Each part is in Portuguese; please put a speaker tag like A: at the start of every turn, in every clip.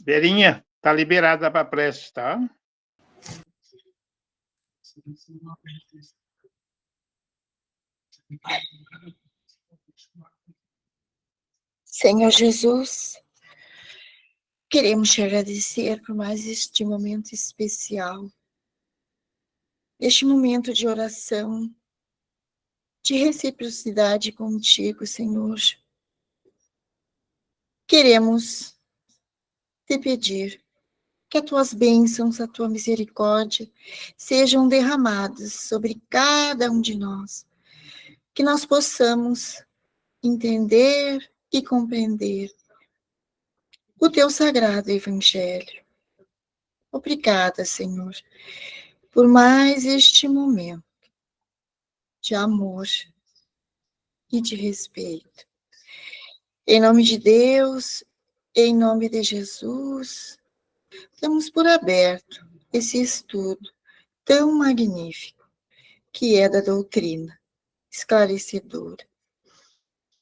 A: Verinha, tá liberada para prece, tá?
B: Senhor Jesus, queremos te agradecer por mais este momento especial, este momento de oração, de reciprocidade contigo, Senhor. Queremos te pedir que as tuas bênçãos, a tua misericórdia sejam derramadas sobre cada um de nós, que nós possamos entender e compreender o teu sagrado Evangelho. Obrigada, Senhor, por mais este momento de amor e de respeito. Em nome de Deus, em nome de Jesus, damos por aberto esse estudo tão magnífico que é da doutrina esclarecedora.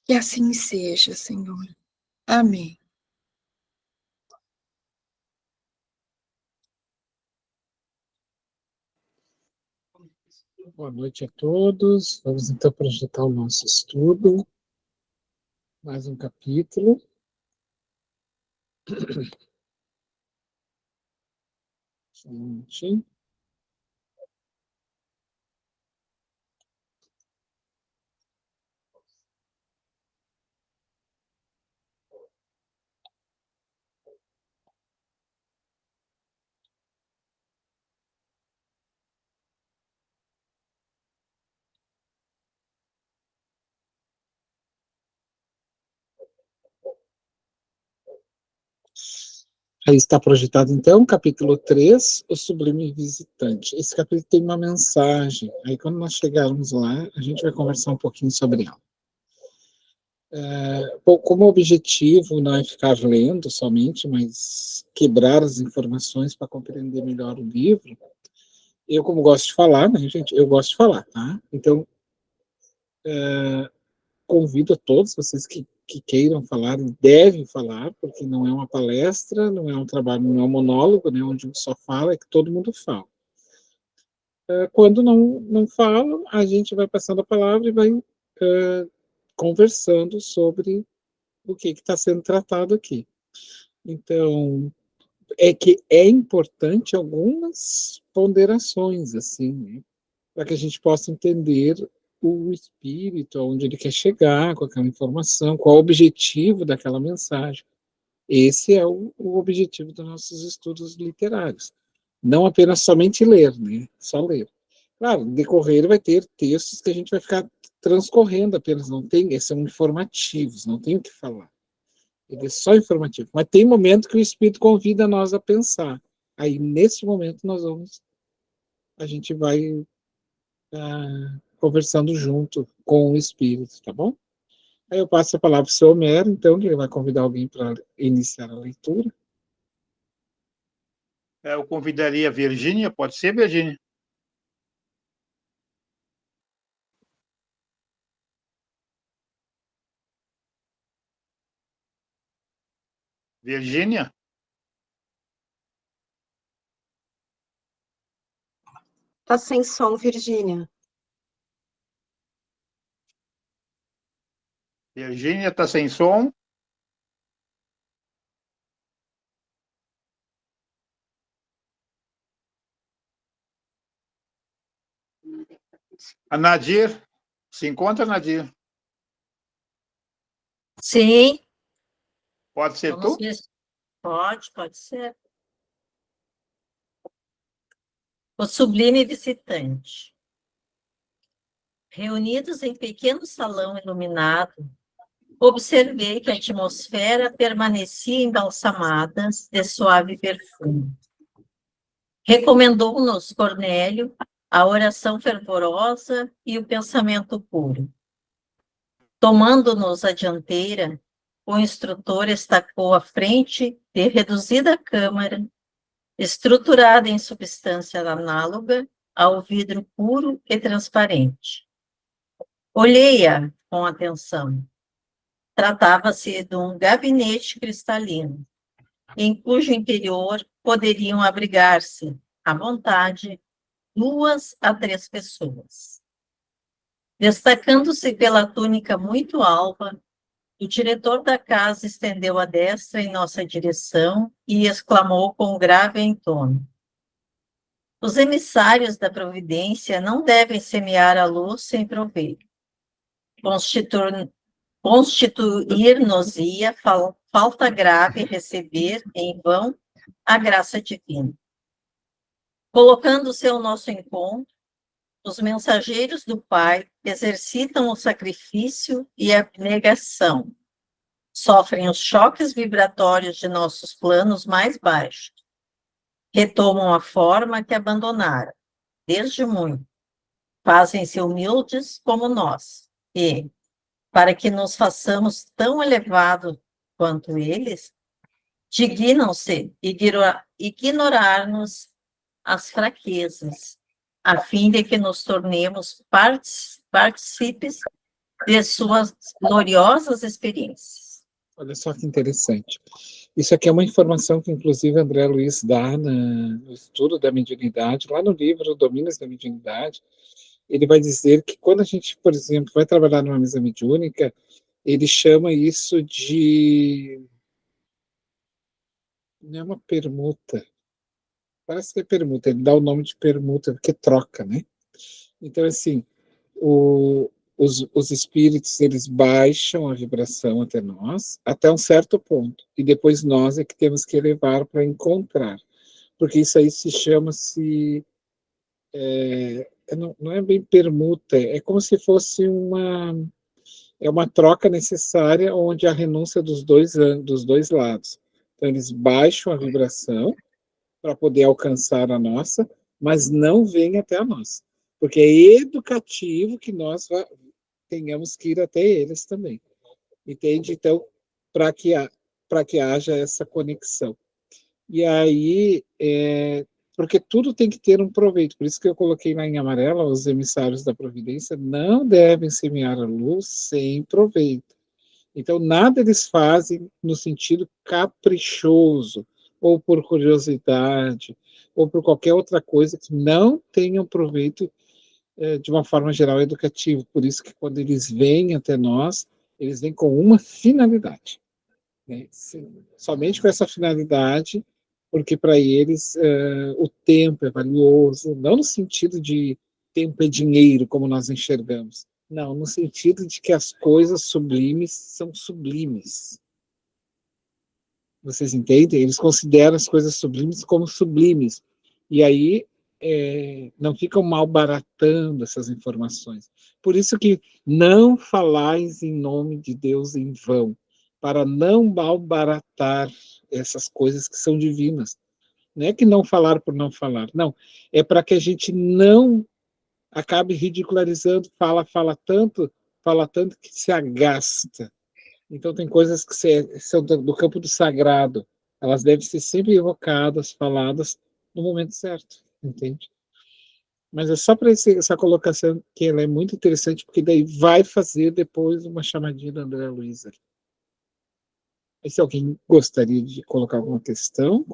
B: Que assim seja, Senhor. Amém.
C: Boa noite a todos. Vamos então projetar o nosso estudo. Mais um capítulo. Só um minutinho. Aí está projetado, então, capítulo 3, o Sublime Visitante. Esse capítulo tem uma mensagem. Aí, quando nós chegarmos lá, a gente vai conversar um pouquinho sobre ela. Bom, como objetivo não é ficar lendo somente, mas quebrar as informações para compreender melhor o livro, eu, como gosto de falar, né, gente? Eu gosto de falar, tá? Então, convido a todos vocês que queiram falar, devem falar, porque não é uma palestra, não é um trabalho, não é um monólogo, né, onde um só fala, é que todo mundo fala. Quando não falam, a gente vai passando a palavra e vai conversando sobre o que está sendo tratado aqui. Então, é que é importante algumas ponderações, assim, né, para que a gente possa entender o espírito, aonde ele quer chegar com aquela informação, qual o objetivo daquela mensagem. Esse é o objetivo dos nossos estudos literários. Não apenas somente ler, né? Só ler. Claro, no decorrer vai ter textos que a gente vai ficar transcorrendo apenas, não tem, eles são informativos, não tem o que falar. Ele é só informativo. Mas tem momento que o Espírito convida nós a pensar. Aí, nesse momento, a gente vai conversando junto com o Espírito, tá bom? Aí eu passo a palavra para o seu Homero, então, que ele vai convidar alguém para iniciar a leitura.
A: Eu convidaria a Virgínia, pode ser, Virgínia? Virgínia?
D: Tá sem som, Virgínia.
A: Virgínia está sem som? A Nadir? Se encontra, Nadir?
E: Sim.
A: Pode ser tu?
E: Pode ser. O Sublime Visitante. Reunidos em pequeno salão iluminado, observei que a atmosfera permanecia embalsamada de suave perfume. Recomendou-nos Cornélio a oração fervorosa e o pensamento puro. Tomando-nos a dianteira, o instrutor estacou à frente de reduzida câmara, estruturada em substância análoga ao vidro puro e transparente. Olhei-a com atenção. Tratava-se de um gabinete cristalino, em cujo interior poderiam abrigar-se, à vontade, 2 a 3 pessoas. Destacando-se pela túnica muito alva, o diretor da casa estendeu a destra em nossa direção e exclamou com grave entono: os emissários da providência não devem semear a luz sem proveito. Constituir-nos-ia falta grave receber em vão a graça divina. Colocando-se ao nosso encontro, os mensageiros do Pai exercitam o sacrifício e a abnegação, sofrem os choques vibratórios de nossos planos mais baixos, retomam a forma que abandonaram, desde muito, fazem-se humildes como nós, e, para que nos façamos tão elevados quanto eles, dignam-se ignorar-nos as fraquezas, a fim de que nos tornemos partícipes de suas gloriosas experiências.
C: Olha só que interessante. Isso aqui é uma informação que, inclusive, André Luiz dá no estudo da mediunidade, lá no livro Domínios da Mediunidade. Ele vai dizer que quando a gente, por exemplo, vai trabalhar numa mesa mediúnica, ele chama isso de... não é uma permuta. Parece que é permuta, ele dá o nome de permuta, porque troca, né? Então, assim, os espíritos, eles baixam a vibração até nós, até um certo ponto, e depois nós é que temos que elevar para encontrar, porque isso aí se chama-se, não é bem permuta, é como se fosse uma troca necessária, onde há renúncia dos dois lados. Então, eles baixam a vibração para poder alcançar a nossa, mas não vem até a nossa, porque é educativo que nós tenhamos que ir até eles também, entende? Então, para que haja essa conexão. E aí, porque tudo tem que ter um proveito, por isso que eu coloquei lá em amarelo, os emissários da providência não devem semear a luz sem proveito. Então, nada eles fazem no sentido caprichoso, ou por curiosidade, ou por qualquer outra coisa que não tenha um proveito de uma forma geral educativa. Por isso que quando eles vêm até nós, eles vêm com uma finalidade. Né? Somente com essa finalidade, porque para eles o tempo é valioso, não no sentido de tempo é dinheiro, como nós enxergamos. Não, no sentido de que as coisas sublimes são sublimes. Vocês entendem? Eles consideram as coisas sublimes como sublimes. E aí não ficam malbaratando essas informações. Por isso que não falais em nome de Deus em vão, para não malbaratar essas coisas que são divinas. Não é que não falar por não falar, não. É para que a gente não acabe ridicularizando, fala tanto que se agasta. Então, tem coisas que são do campo do sagrado. Elas devem ser sempre evocadas, faladas no momento certo, entende? Mas é só para essa colocação que ela é muito interessante, porque daí vai fazer depois uma chamadinha da André Luiza. E se alguém gostaria de colocar alguma questão,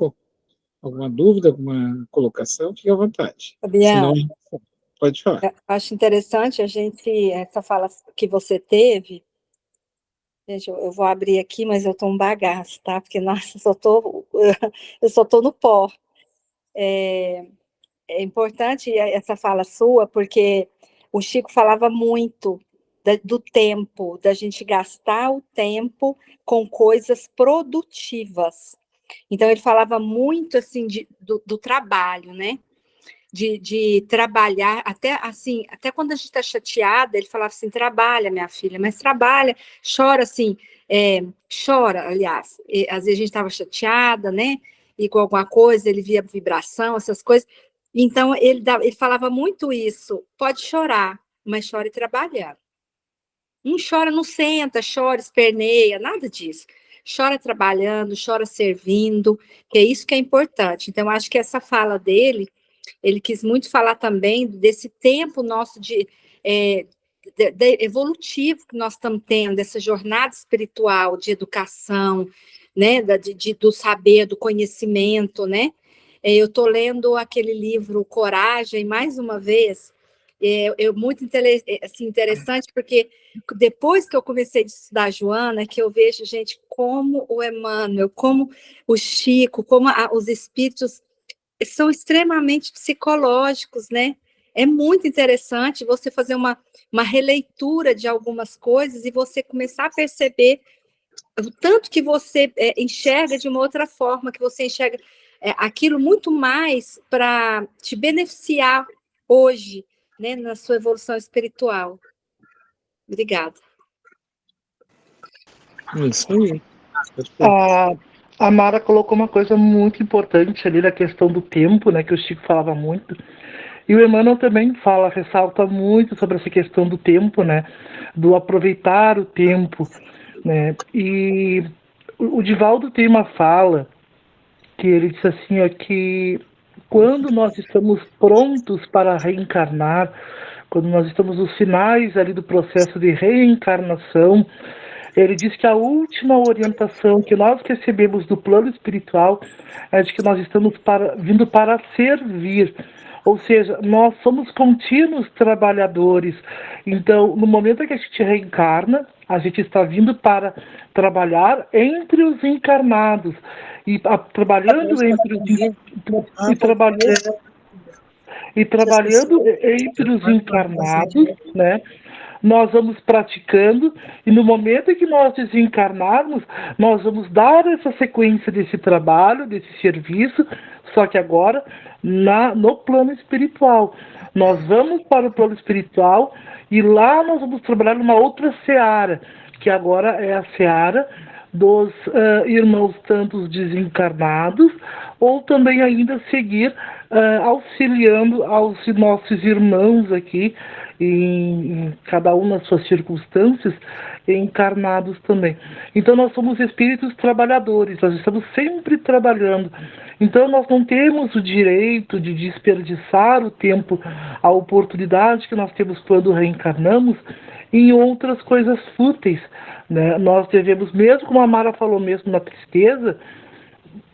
C: alguma dúvida, alguma colocação, fique à vontade.
F: Fabiana,
C: Senão, pode falar.
F: eu acho interessante essa fala que você teve. Gente, eu vou abrir aqui, mas eu estou um bagaço, tá? Porque, nossa, eu só tô no pó. É importante essa fala sua, porque o Chico falava muito do tempo, da gente gastar o tempo com coisas produtivas. Então, ele falava muito, assim, do trabalho, né? De trabalhar, até quando a gente está chateada, ele falava assim, trabalha, minha filha, mas trabalha, chora assim, chora, aliás, às vezes a gente estava chateada, né, e com alguma coisa, ele via vibração, essas coisas, então ele falava muito isso, pode chorar, mas chore trabalhando. Não chora, não senta, chora, esperneia, nada disso. Chora trabalhando, chora servindo, que é isso que é importante. Então, acho que essa fala dele, ele quis muito falar também desse tempo nosso de evolutivo que nós estamos tendo, dessa jornada espiritual, de educação, né, do saber, do conhecimento, né? Eu estou lendo aquele livro Coragem, mais uma vez, muito assim, interessante, porque depois que eu comecei a estudar a Joana, que eu vejo, gente, como o Emmanuel, como o Chico, como os espíritos são extremamente psicológicos, né? É muito interessante você fazer uma releitura de algumas coisas e você começar a perceber o tanto que você enxerga de uma outra forma, que você enxerga aquilo muito mais para te beneficiar hoje, né, na sua evolução espiritual. Obrigada.
C: Isso aí. Perfeito.
G: A Mara colocou uma coisa muito importante ali na questão do tempo, né, que o Chico falava muito. E o Emmanuel também ressalta muito sobre essa questão do tempo, né, do aproveitar o tempo, né. E o Divaldo tem uma fala que ele diz assim, que quando nós estamos prontos para reencarnar, quando nós estamos nos finais ali do processo de reencarnação, ele diz que a última orientação que nós recebemos do plano espiritual é de que nós estamos vindo para servir. Ou seja, nós somos contínuos trabalhadores. Então, no momento em que a gente reencarna, a gente está vindo para trabalhar entre os encarnados. E trabalhando entre os encarnados, né? Nós vamos praticando, e no momento em que nós desencarnarmos, nós vamos dar essa sequência desse trabalho, desse serviço, só que agora no plano espiritual. Nós vamos para o plano espiritual e lá nós vamos trabalhar numa outra seara, que agora é a seara dos irmãos tantos desencarnados, ou também ainda seguir auxiliando aos nossos irmãos aqui, em cada um nas suas circunstâncias, encarnados também. Então nós somos espíritos trabalhadores, nós estamos sempre trabalhando. Então nós não temos o direito de desperdiçar o tempo, a oportunidade que nós temos quando reencarnamos, em outras coisas fúteis, né? Nós devemos, mesmo como a Mara falou mesmo na tristeza,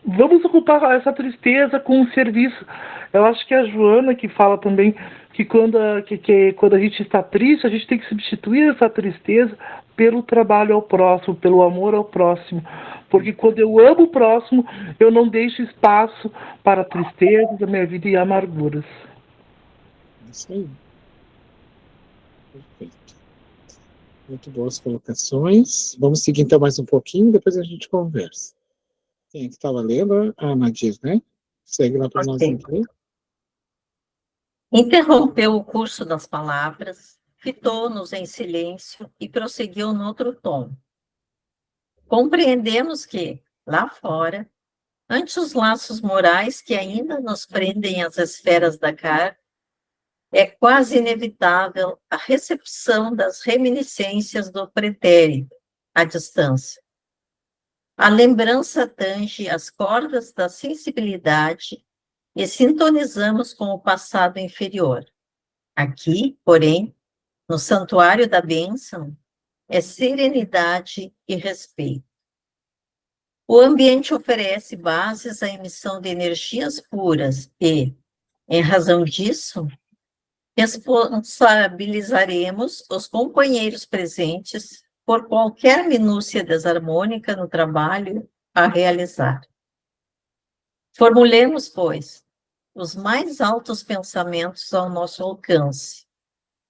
G: vamos ocupar essa tristeza com o serviço. Eu acho que é a Joana que fala também que quando a gente está triste, a gente tem que substituir essa tristeza pelo trabalho ao próximo, pelo amor ao próximo. Porque quando eu amo o próximo, eu não deixo espaço para tristezas da minha vida e amarguras.
C: Isso aí. Perfeito. Muito boas colocações. Vamos seguir então mais um pouquinho, depois a gente conversa. Quem estava lendo? A Nadir, né? Segue lá para nós então.
E: Interrompeu o curso das palavras, fitou-nos em silêncio e prosseguiu noutro tom. Compreendemos que, lá fora, ante os laços morais que ainda nos prendem às esferas da carne, é quase inevitável a recepção das reminiscências do pretérito, à distância. A lembrança tange as cordas da sensibilidade e sintonizamos com o passado inferior. Aqui, porém, no santuário da bênção, é serenidade e respeito. O ambiente oferece bases à emissão de energias puras e, em razão disso, responsabilizaremos os companheiros presentes por qualquer minúcia desarmônica no trabalho a realizar. Formulemos, pois, os mais altos pensamentos ao nosso alcance,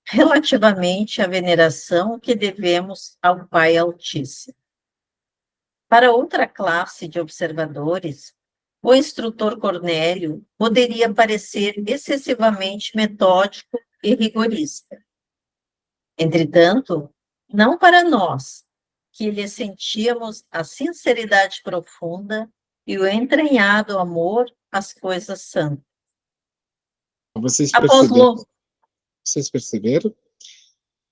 E: relativamente à veneração que devemos ao Pai Altíssimo. Para outra classe de observadores, o instrutor Cornélio poderia parecer excessivamente metódico e rigorista. Entretanto, não para nós, que lhe sentíamos a sinceridade profunda e o entranhado amor às coisas santas.
C: Vocês
E: Após
C: perceberam?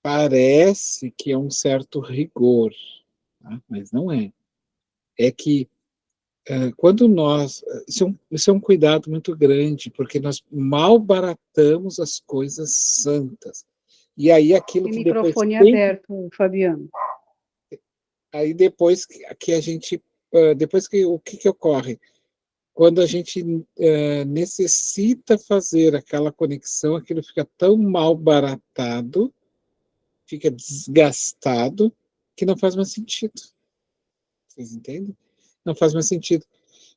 C: Parece que é um certo rigor, tá? Mas não é. É que quando nós... Isso é um cuidado muito grande, porque nós malbaratamos as coisas santas. E aí aquilo que depois...
H: Microfone aberto, Fabiano.
C: Aí depois que a gente depois que o que ocorre? Quando a gente necessita fazer aquela conexão, aquilo fica tão mal baratado, fica desgastado, que não faz mais sentido. Vocês entendem? Não faz mais sentido.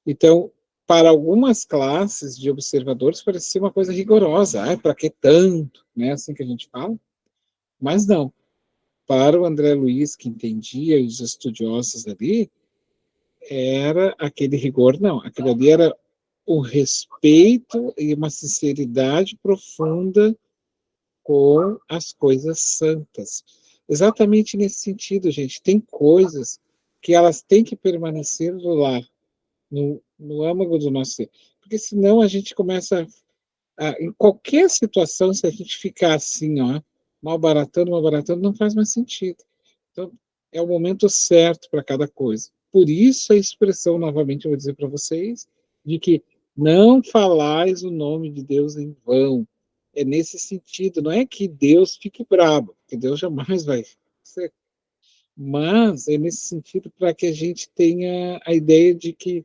C: Então, para algumas classes de observadores, parece ser uma coisa rigorosa. Ah, para que tanto? Né? Assim que a gente fala. Mas não. Para o André Luiz, que entendia, e os estudiosos ali, era aquele rigor, não. Aquilo ali era um respeito e uma sinceridade profunda com as coisas santas. Exatamente nesse sentido, gente. Tem coisas que elas têm que permanecer lá, no âmago do nosso ser. Porque senão a gente começa em qualquer situação, se a gente ficar assim, ó, malbaratando, não faz mais sentido. Então, é o momento certo para cada coisa. Por isso a expressão, novamente, eu vou dizer para vocês, de que não falais o nome de Deus em vão. É nesse sentido, não é que Deus fique bravo, porque Deus jamais vai ser. Mas é nesse sentido para que a gente tenha a ideia de que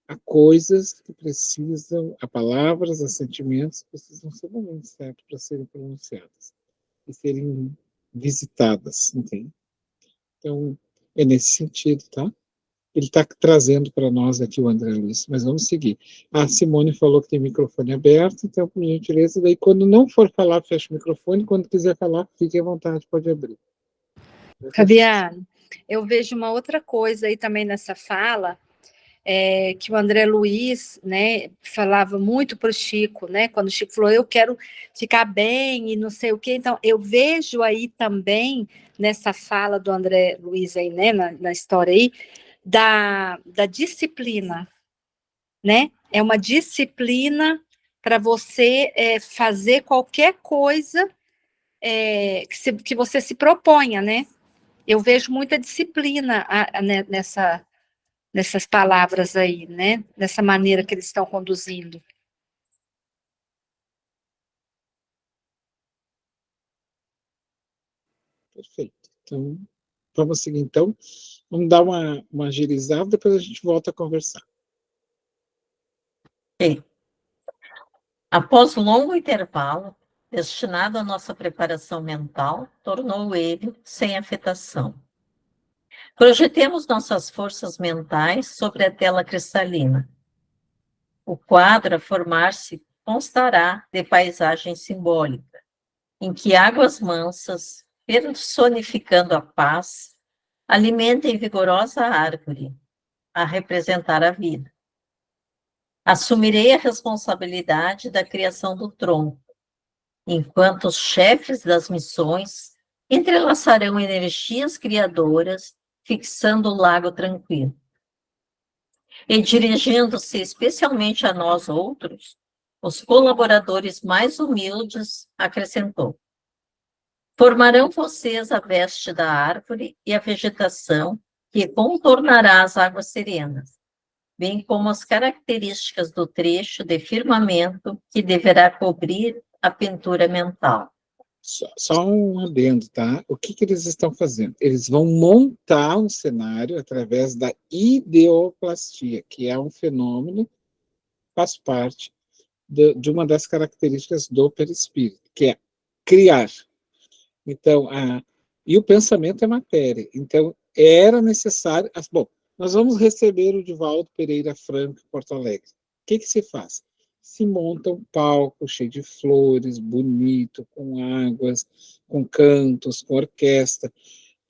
C: há coisas que precisam, há palavras, há sentimentos que precisam ser no momento certo para serem pronunciadas e serem visitadas, entende? Então, é nesse sentido, tá? Ele está trazendo para nós aqui o André Luiz, mas vamos seguir. A Simone falou que tem microfone aberto, então, por gentileza, daí quando não for falar, fecha o microfone, quando quiser falar, fique à vontade, pode abrir.
F: Fabiano, eu vejo uma outra coisa aí também nessa fala, que o André Luiz, né, falava muito para o Chico, né, quando o Chico falou, eu quero ficar bem e não sei o quê, então eu vejo aí também, nessa fala do André Luiz aí, né, na história aí, da disciplina, né, é uma disciplina para você fazer qualquer coisa que você se proponha, né, eu vejo muita disciplina nessas palavras aí, né? Nessa maneira que eles estão conduzindo.
C: Perfeito. Então, vamos seguir, então. Vamos dar uma agilizada, depois a gente volta a conversar.
E: Bem, após longo intervalo, destinado à nossa preparação mental, tornou ele sem afetação. Projetemos nossas forças mentais sobre a tela cristalina. O quadro a formar-se constará de paisagem simbólica, em que águas mansas, personificando a paz, alimentem vigorosa árvore, a representar a vida. Assumirei a responsabilidade da criação do tronco, enquanto os chefes das missões entrelaçarão energias criadoras, fixando o lago tranquilo. E dirigindo-se especialmente a nós outros, os colaboradores mais humildes, acrescentou: formarão vocês a veste da árvore e a vegetação que contornará as águas serenas, bem como as características do trecho de firmamento que deverá cobrir a pintura mental.
C: Só um adendo, tá? O que eles estão fazendo? Eles vão montar um cenário através da ideoplastia, que é um fenômeno, faz parte de uma das características do perispírito, que é criar. Então, e o pensamento é matéria. Então, era necessário... Bom, nós vamos receber o Divaldo Pereira Franco em Porto Alegre. O que se faz? Se monta um palco cheio de flores, bonito, com águas, com cantos, com orquestra.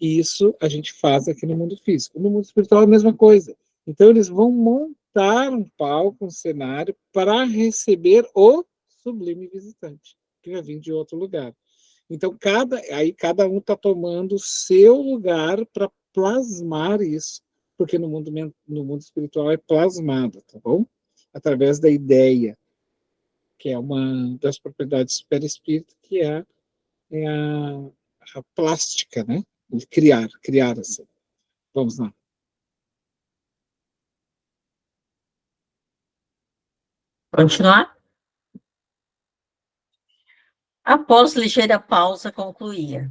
C: Isso a gente faz aqui no mundo físico. No mundo espiritual é a mesma coisa. Então, eles vão montar um palco, um cenário, para receber o sublime visitante, que vai vir de outro lugar. Então, cada um está tomando o seu lugar para plasmar isso, porque no mundo espiritual é plasmado, tá bom? Através da ideia, que é uma das propriedades do perispírito, que é a plástica, né? De criar assim. Vamos lá.
E: Continuar? Após ligeira pausa, concluía: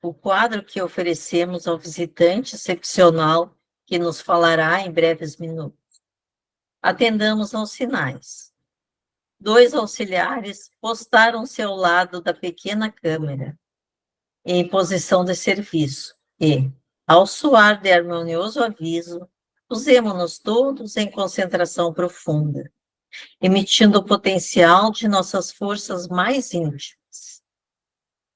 E: o quadro que oferecemos ao visitante excepcional que nos falará em breves minutos. Atendamos aos sinais. 2 auxiliares postaram-se ao lado da pequena câmara, em posição de serviço, e, ao soar de harmonioso aviso, pusemo-nos todos em concentração profunda, emitindo o potencial de nossas forças mais íntimas.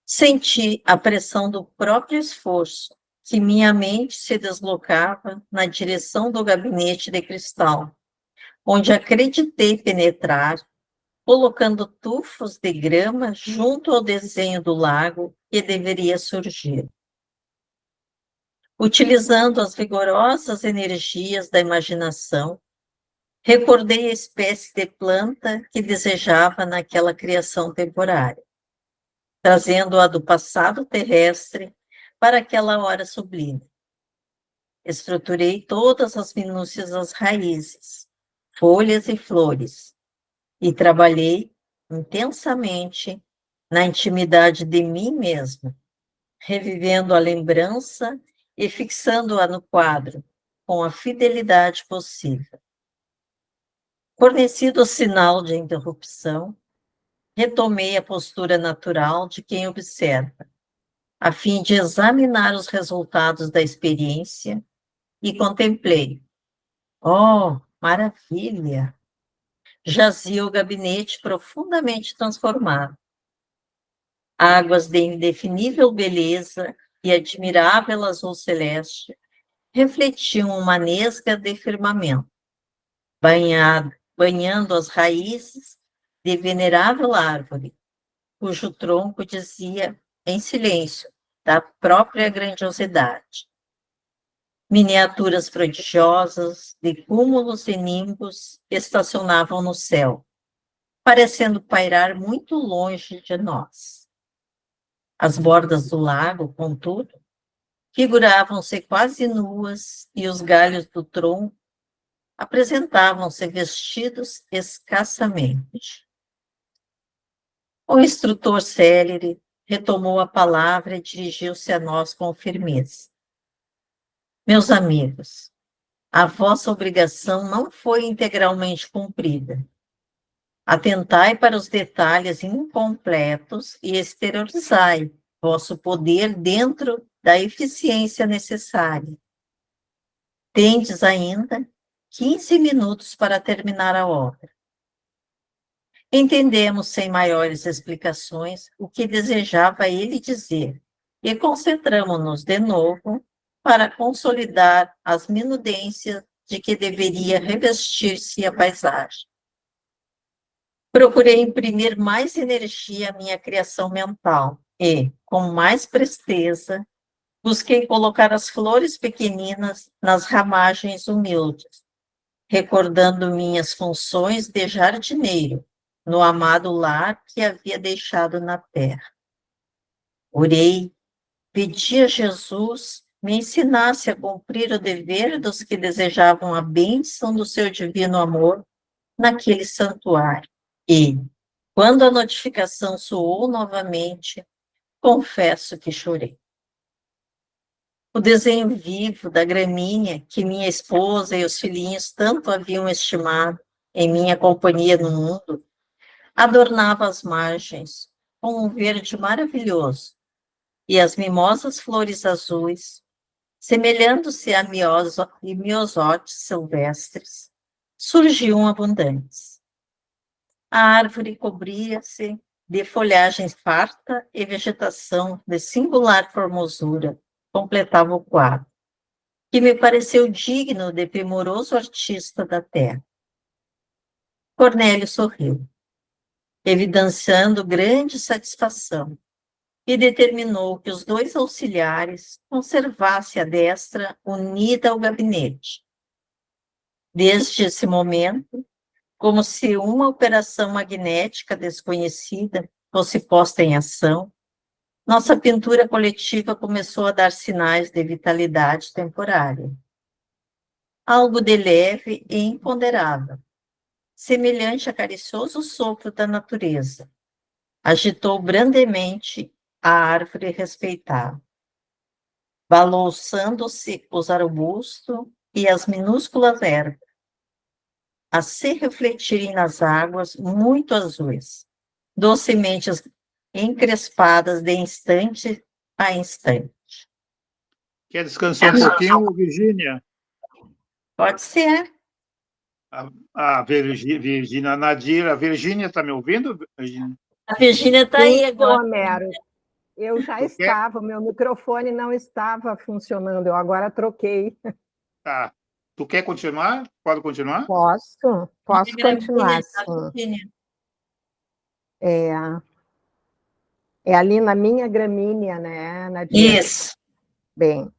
E: Senti a pressão do próprio esforço, que minha mente se deslocava na direção do gabinete de cristal, onde acreditei penetrar, colocando tufos de grama junto ao desenho do lago que deveria surgir. Utilizando as vigorosas energias da imaginação, recordei a espécie de planta que desejava naquela criação temporária, trazendo-a do passado terrestre para aquela hora sublime. Estruturei todas as minúcias das raízes, folhas e flores, e trabalhei intensamente na intimidade de mim mesmo, revivendo a lembrança e fixando-a no quadro com a fidelidade possível. Fornecido o sinal de interrupção, retomei a postura natural de quem observa, a fim de examinar os resultados da experiência, e contemplei. Oh, maravilha! Jazia o gabinete profundamente transformado. Águas de indefinível beleza e admirável azul celeste refletiam uma nesga de firmamento, banhando as raízes de venerável árvore, cujo tronco dizia, em silêncio, da própria grandiosidade. Miniaturas prodigiosas de cúmulos e nimbos estacionavam no céu, parecendo pairar muito longe de nós. As bordas do lago, contudo, figuravam-se quase nuas e os galhos do tronco apresentavam-se vestidos escassamente. O instrutor célere retomou a palavra e dirigiu-se a nós com firmeza. Meus amigos, a vossa obrigação não foi integralmente cumprida. Atentai para os detalhes incompletos e exteriorizai vosso poder dentro da eficiência necessária. Tendes ainda 15 minutos para terminar a obra. Entendemos sem maiores explicações o que desejava ele dizer e concentramo-nos de novo para consolidar as minudências de que deveria revestir-se a paisagem. Procurei imprimir mais energia à minha criação mental e, com mais presteza, busquei colocar as flores pequeninas nas ramagens humildes, recordando minhas funções de jardineiro no amado lar que havia deixado na terra. Orei, pedi a Jesus me ensinasse a cumprir o dever dos que desejavam a bênção do seu divino amor naquele santuário. E, quando a notificação soou novamente, confesso que chorei. O desenho vivo da gramínea que minha esposa e os filhinhos tanto haviam estimado em minha companhia no mundo, adornava as margens com um verde maravilhoso, e as mimosas flores azuis, semelhando-se a miosótis silvestres, surgiam abundantes. A árvore cobria-se de folhagem farta e vegetação de singular formosura completava o quadro, que me pareceu digno de primoroso artista da terra. Cornélio sorriu, evidenciando grande satisfação, e determinou que os 2 auxiliares conservassem a destra unida ao gabinete. Desde esse momento, como se uma operação magnética desconhecida fosse posta em ação, nossa pintura coletiva começou a dar sinais de vitalidade temporária. Algo de leve e imponderável, semelhante a carinhoso sopro da natureza, agitou grandemente a árvore respeitável. Balouçando-se os arbustos e as minúsculas ervas, a se refletirem nas águas muito azuis, docemente encrespadas de instante a instante.
A: Quer descansar um pouquinho, Virgínia?
E: Pode ser.
A: A Virgínia Nadir, a Virgínia está me ouvindo, Virgínia?
E: A Virgínia está aí
H: Sim,
E: agora.
H: Homero. Eu já
A: Tu quer?
H: estava, meu microfone não estava funcionando, eu agora troquei.
A: Tá. Tu quer continuar? Pode continuar?
H: Posso continuar,
E: A
H: sim.
E: Virgínia.
H: É ali na minha gramínea, né, Nadia?
E: Isso.
H: Bem,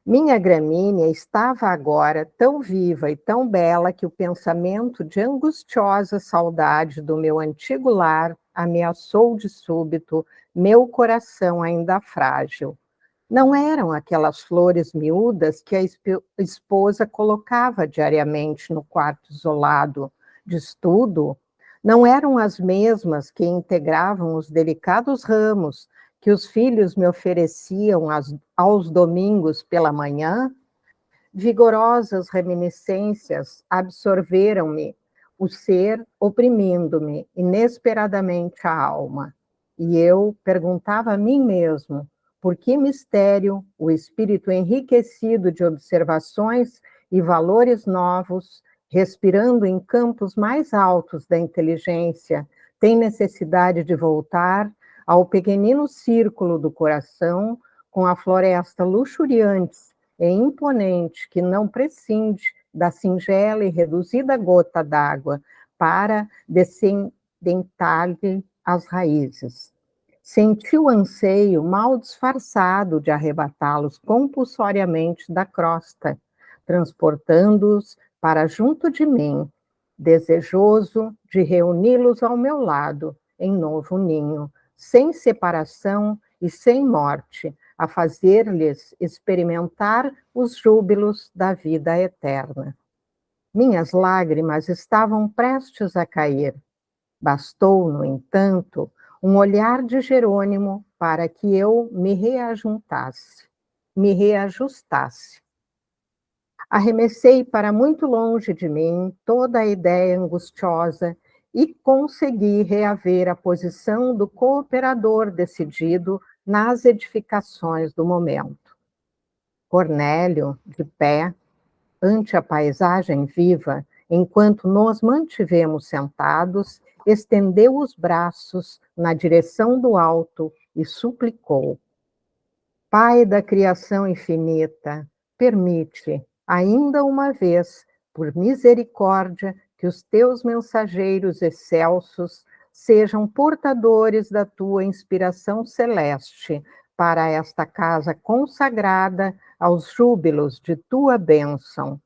H: minha gramínea estava agora tão viva e tão bela que o pensamento de angustiosa saudade do meu antigo lar ameaçou de súbito meu coração ainda frágil. Não eram aquelas flores miúdas que a esposa colocava diariamente no quarto isolado de estudo, não eram as mesmas que integravam os delicados ramos que os filhos me ofereciam aos domingos pela manhã. Vigorosas reminiscências absorveram-me, o ser oprimindo-me inesperadamente a alma. E eu perguntava a mim mesmo, por que mistério o espírito enriquecido de observações e valores novos, respirando em campos mais altos da inteligência, tem necessidade de voltar ao pequenino círculo do coração com a floresta luxuriante e imponente que não prescinde da singela e reduzida gota d'água para descendentar-lhe as raízes. Senti o anseio mal disfarçado de arrebatá-los compulsoriamente da crosta, transportando-os para junto de mim, desejoso de reuni-los ao meu lado em novo ninho, sem separação e sem morte, a fazer-lhes experimentar os júbilos da vida eterna. Minhas lágrimas estavam prestes a cair. Bastou, no entanto, um olhar de Jerônimo para que eu me reajustasse. Arremessei para muito longe de mim toda a ideia angustiosa e consegui reaver a posição do cooperador decidido nas edificações do momento. Cornélio, de pé, ante a paisagem viva, enquanto nos mantivemos sentados, estendeu os braços na direção do alto e suplicou: Pai da criação infinita, permite, ainda uma vez, por misericórdia, que os teus mensageiros excelsos sejam portadores da tua inspiração celeste para esta casa consagrada aos júbilos de tua bênção.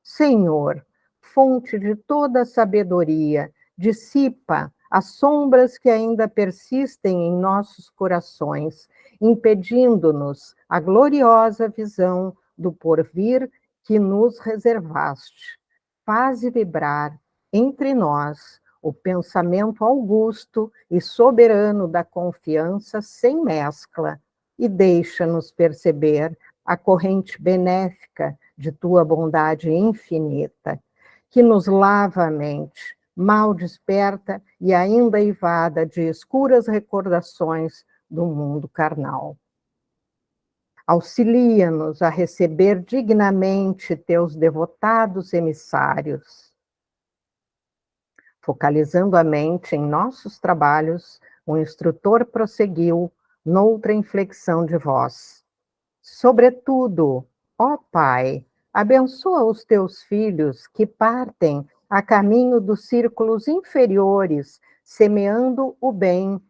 H: Senhor, fonte de toda sabedoria, dissipa as sombras que ainda persistem em nossos corações, impedindo-nos a gloriosa visão do porvir que nos reservaste. Faze vibrar entre nós o pensamento augusto e soberano da confiança sem mescla e deixa-nos perceber a corrente benéfica de tua bondade infinita, que nos lava a mente, mal desperta e ainda eivada de escuras recordações do mundo carnal. Auxilia-nos a receber dignamente teus devotados emissários. Focalizando a mente em nossos trabalhos, o instrutor prosseguiu noutra inflexão de voz. Sobretudo, ó Pai, abençoa os teus filhos que partem a caminho dos círculos inferiores, semeando o bem.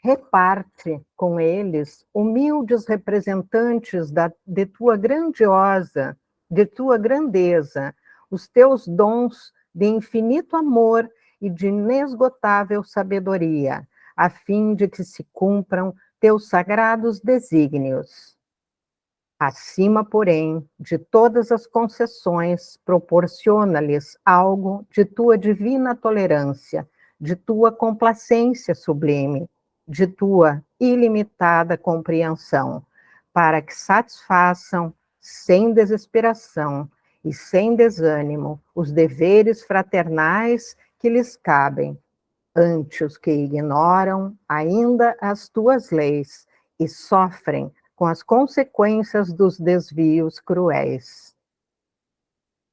H: Reparte com eles, humildes representantes de tua grandeza, os teus dons de infinito amor e de inesgotável sabedoria, a fim de que se cumpram teus sagrados desígnios. Acima, porém, de todas as concessões, proporciona-lhes algo de tua divina tolerância, de tua complacência sublime, de tua ilimitada compreensão, para que satisfaçam, sem desesperação, e sem desânimo os deveres fraternais que lhes cabem, ante os que ignoram ainda as tuas leis e sofrem com as consequências dos desvios cruéis.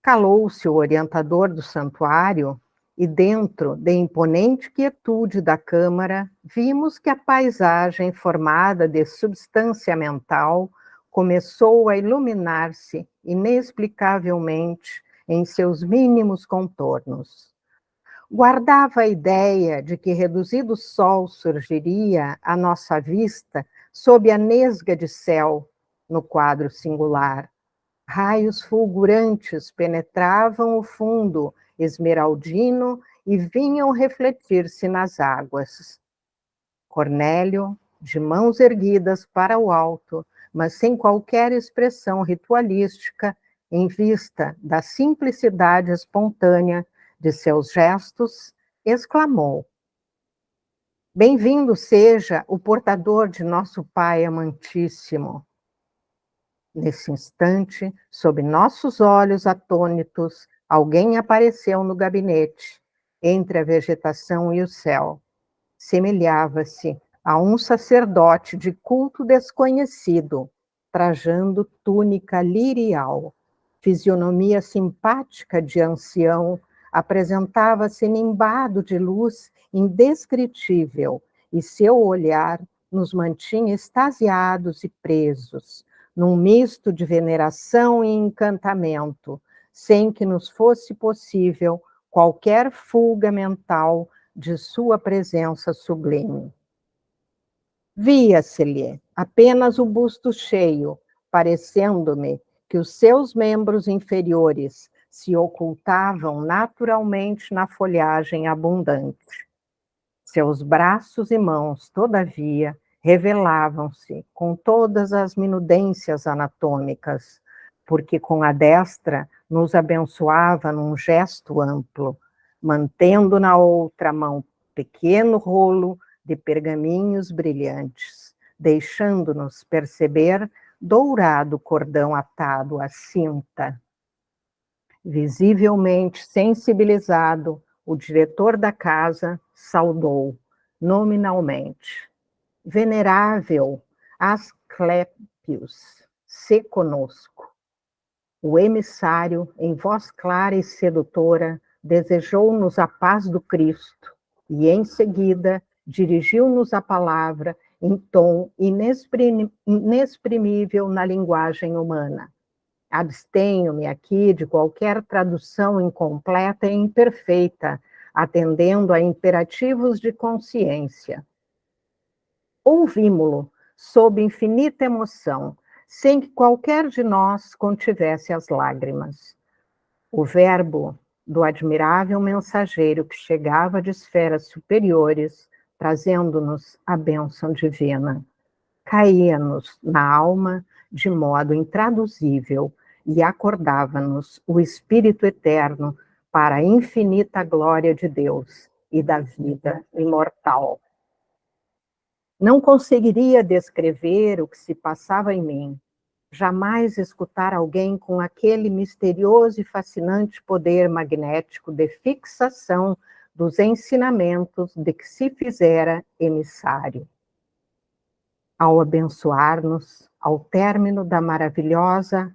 H: Calou-se o orientador do santuário e dentro da imponente quietude da câmara, vimos que a paisagem formada de substância mental começou a iluminar-se inexplicavelmente em seus mínimos contornos. Guardava a ideia de que reduzido sol surgiria à nossa vista sob a nesga de céu no quadro singular. Raios fulgurantes penetravam o fundo esmeraldino e vinham refletir-se nas águas. Cornélio, de mãos erguidas para o alto, mas sem qualquer expressão ritualística, em vista da simplicidade espontânea de seus gestos, exclamou: Bem-vindo seja o portador de nosso Pai amantíssimo. Nesse instante, sob nossos olhos atônitos, alguém apareceu no gabinete, entre a vegetação e o céu. Semelhava-se a um sacerdote de culto desconhecido, trajando túnica lirial. Fisionomia simpática de ancião, apresentava-se nimbado de luz indescritível, e seu olhar nos mantinha extasiados e presos, num misto de veneração e encantamento, sem que nos fosse possível qualquer fuga mental de sua presença sublime. Via-se-lhe apenas o busto cheio, parecendo-me que os seus membros inferiores se ocultavam naturalmente na folhagem abundante. Seus braços e mãos, todavia, revelavam-se com todas as minudências anatômicas, porque com a destra nos abençoava num gesto amplo, mantendo na outra mão pequeno rolo de pergaminhos brilhantes, deixando-nos perceber dourado cordão atado à cinta. Visivelmente sensibilizado, o diretor da casa saudou, nominalmente: Venerável Asclepius, se conosco. O emissário, em voz clara e sedutora, desejou-nos a paz do Cristo e, em seguida, dirigiu-nos a palavra em tom inexprimível na linguagem humana. Abstenho-me aqui de qualquer tradução incompleta e imperfeita, atendendo a imperativos de consciência. Ouvimo-lo sob infinita emoção, sem que qualquer de nós contivesse as lágrimas. O verbo do admirável mensageiro que chegava de esferas superiores, trazendo-nos a bênção divina, caía-nos na alma de modo intraduzível e acordava-nos o Espírito Eterno para a infinita glória de Deus e da vida imortal. Não conseguiria descrever o que se passava em mim, jamais escutar alguém com aquele misterioso e fascinante poder magnético de fixação dos ensinamentos de que se fizera emissário. Ao abençoar-nos, ao término da maravilhosa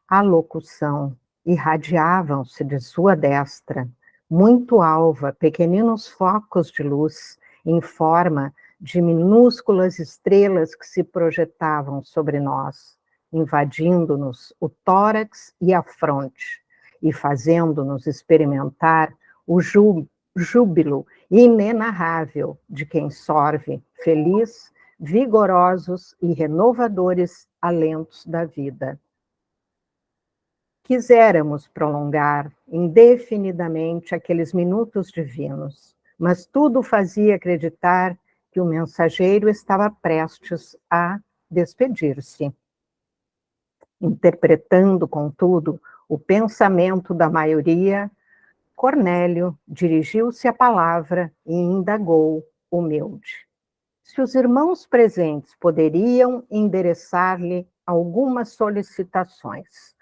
H: alocução, irradiavam-se de sua destra, muito alva, pequeninos focos de luz, em forma de minúsculas estrelas que se projetavam sobre nós, invadindo-nos o tórax e a fronte, e fazendo-nos experimentar o júbilo inenarrável de quem sorve, feliz, vigorosos e renovadores alentos da vida. Quiséramos prolongar indefinidamente aqueles minutos divinos, mas tudo fazia acreditar que o mensageiro estava prestes a despedir-se. Interpretando, contudo, o pensamento da maioria, Cornélio dirigiu-se à palavra e indagou, humilde: se os irmãos presentes poderiam endereçar-lhe algumas solicitações.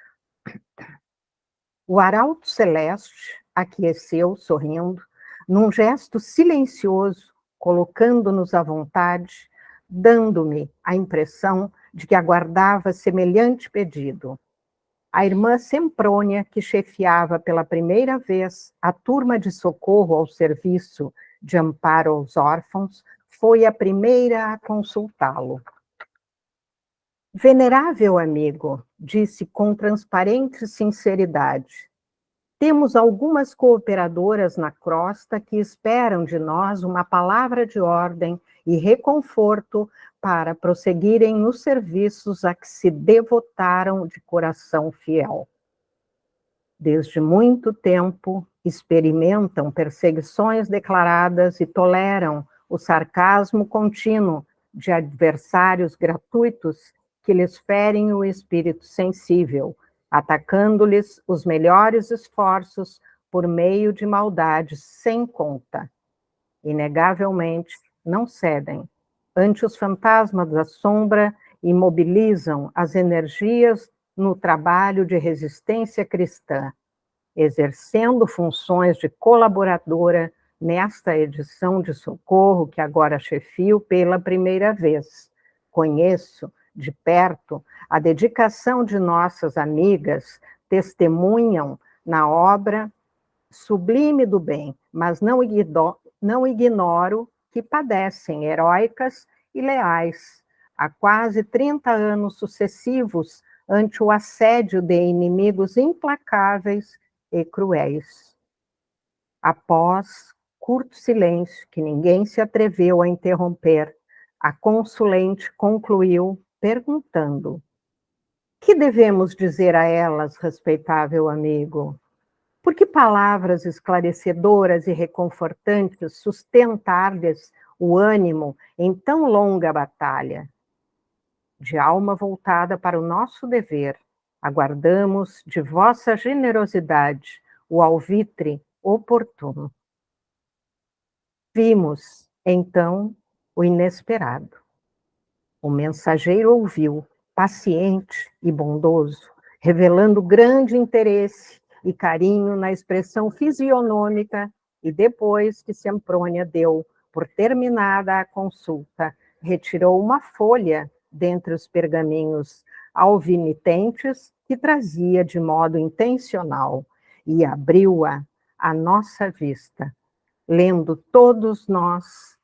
H: O arauto celeste aqueceu, sorrindo, num gesto silencioso, colocando-nos à vontade, dando-me a impressão de que aguardava semelhante pedido. A irmã Semprônia, que chefiava pela primeira vez a turma de socorro ao serviço de amparo aos órfãos, foi a primeira a consultá-lo. Venerável amigo, disse com transparente sinceridade, temos algumas cooperadoras na crosta que esperam de nós uma palavra de ordem e reconforto para prosseguirem nos serviços a que se devotaram de coração fiel. Desde muito tempo, experimentam perseguições declaradas e toleram o sarcasmo contínuo de adversários gratuitos que lhes ferem o espírito sensível, atacando-lhes os melhores esforços por meio de maldades sem conta. Inegavelmente, não cedem ante os fantasmas da sombra e mobilizam as energias no trabalho de resistência cristã, exercendo funções de colaboradora nesta edição de socorro que agora chefio pela primeira vez. Conheço de perto a dedicação de nossas amigas, testemunham na obra sublime do bem, mas não ignoro que padecem heróicas e leais há quase 30 anos sucessivos ante o assédio de inimigos implacáveis e cruéis. Após curto silêncio, que ninguém se atreveu a interromper, a consulente concluiu perguntando: que devemos dizer a elas, respeitável amigo? Por que palavras esclarecedoras e reconfortantes sustentar-lhes o ânimo em tão longa batalha? De alma voltada para o nosso dever, aguardamos de vossa generosidade o alvitre oportuno. Vimos, então, o inesperado. O mensageiro ouviu, paciente e bondoso, revelando grande interesse e carinho na expressão fisionômica, e depois que Semprônia deu por terminada a consulta, retirou uma folha dentre os pergaminhos alvinitentes que trazia de modo intencional e abriu-a à nossa vista, lendo todos nós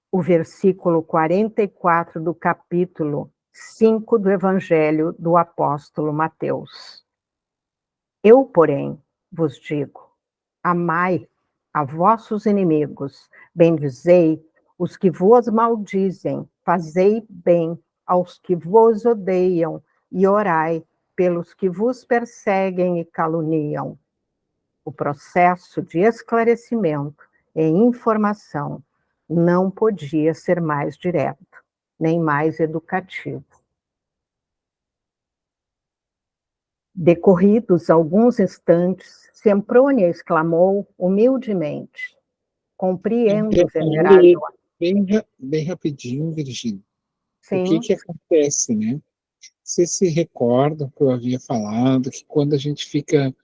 H: o versículo 44 do capítulo 5 do Evangelho do apóstolo Mateus. Eu, porém, vos digo, amai a vossos inimigos, bendizei os que vos maldizem, fazei bem aos que vos odeiam e orai pelos que vos perseguem e caluniam. O processo de esclarecimento e informação não podia ser mais direto, nem mais educativo. Decorridos alguns instantes, Semprônia exclamou humildemente: compreendo, venerável.
C: Bem rapidinho, Virgínia.
H: Sim.
C: O que acontece, né? Você se recorda que eu havia falado que quando a gente fica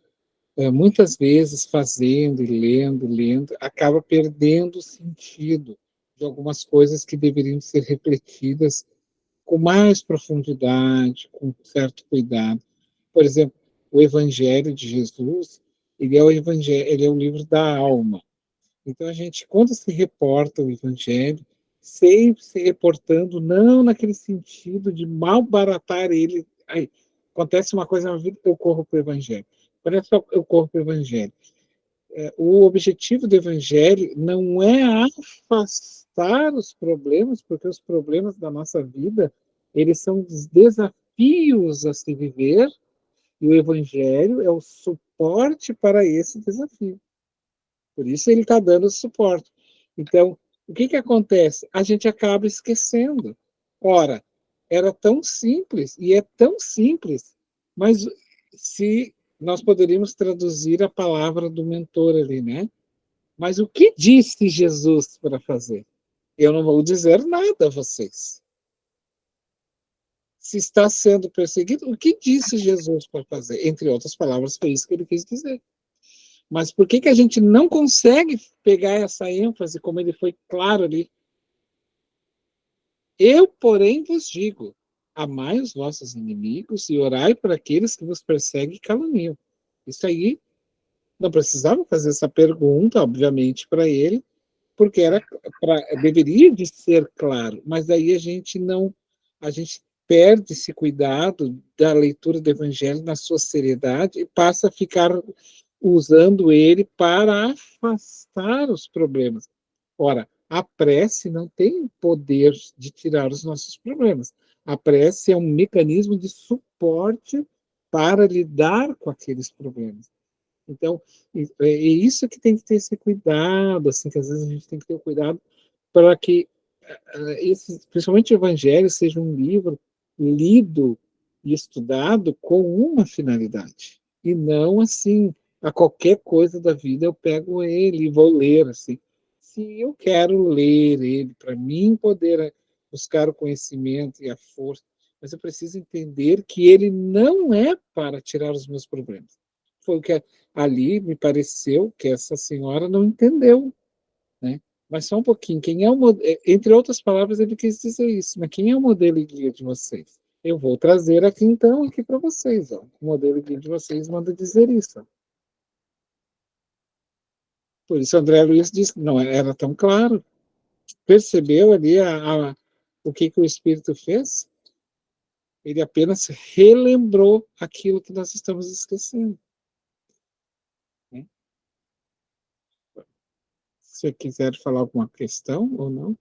C: muitas vezes fazendo e lendo, acaba perdendo o sentido de algumas coisas que deveriam ser refletidas com mais profundidade, com certo cuidado. Por exemplo, o Evangelho de Jesus, ele é o Evangelho, ele é o livro da alma. Então a gente, quando se reporta o Evangelho, sempre se reportando não naquele sentido de malbaratar ele. Aí, acontece uma coisa na vida, eu corro para o Evangelho. Quando eu corro para o Evangelho. O objetivo do Evangelho não é afastar os problemas, porque os problemas da nossa vida, eles são os desafios a se viver, e o Evangelho é o suporte para esse desafio. Por isso ele está dando suporte. Então, o que acontece? A gente acaba esquecendo. Ora, era tão simples, e é tão simples, mas se nós poderíamos traduzir a palavra do mentor ali, né? Mas o que disse Jesus para fazer? Eu não vou dizer nada a vocês. se está sendo perseguido, o que disse Jesus para fazer? Entre outras palavras, foi isso que ele quis dizer. Mas por que a gente não consegue pegar essa ênfase, como ele foi claro ali? Eu, porém, vos digo, amai os vossos inimigos e orai por aqueles que vos perseguem e caluniam. Isso aí, não precisava fazer essa pergunta, obviamente, para ele, porque deveria de ser claro, mas daí a gente perde esse cuidado da leitura do Evangelho na sua seriedade e passa a ficar usando ele para afastar os problemas. Ora, a prece não tem o poder de tirar os nossos problemas. A prece é um mecanismo de suporte para lidar com aqueles problemas. Então, é isso que tem que ter esse cuidado, assim, que às vezes a gente tem que ter o cuidado para que principalmente o Evangelho seja um livro lido e estudado com uma finalidade, e não assim, a qualquer coisa da vida eu pego ele e vou ler, assim. Se eu quero ler ele, para mim poder buscar o conhecimento e a força, mas eu preciso entender que ele não é para tirar os meus problemas. Foi o que ali me pareceu que essa senhora não entendeu, né? Mas só um pouquinho, entre outras palavras, ele quis dizer isso, mas quem é o modelo e guia de vocês? Eu vou trazer aqui, então, aqui para vocês, ó. O modelo e guia de vocês manda dizer isso. Ó. Por isso, André Luiz disse que não era tão claro. Percebeu ali o que o Espírito fez? Ele apenas relembrou aquilo que nós estamos esquecendo. Né? Se você quiser falar alguma questão ou não.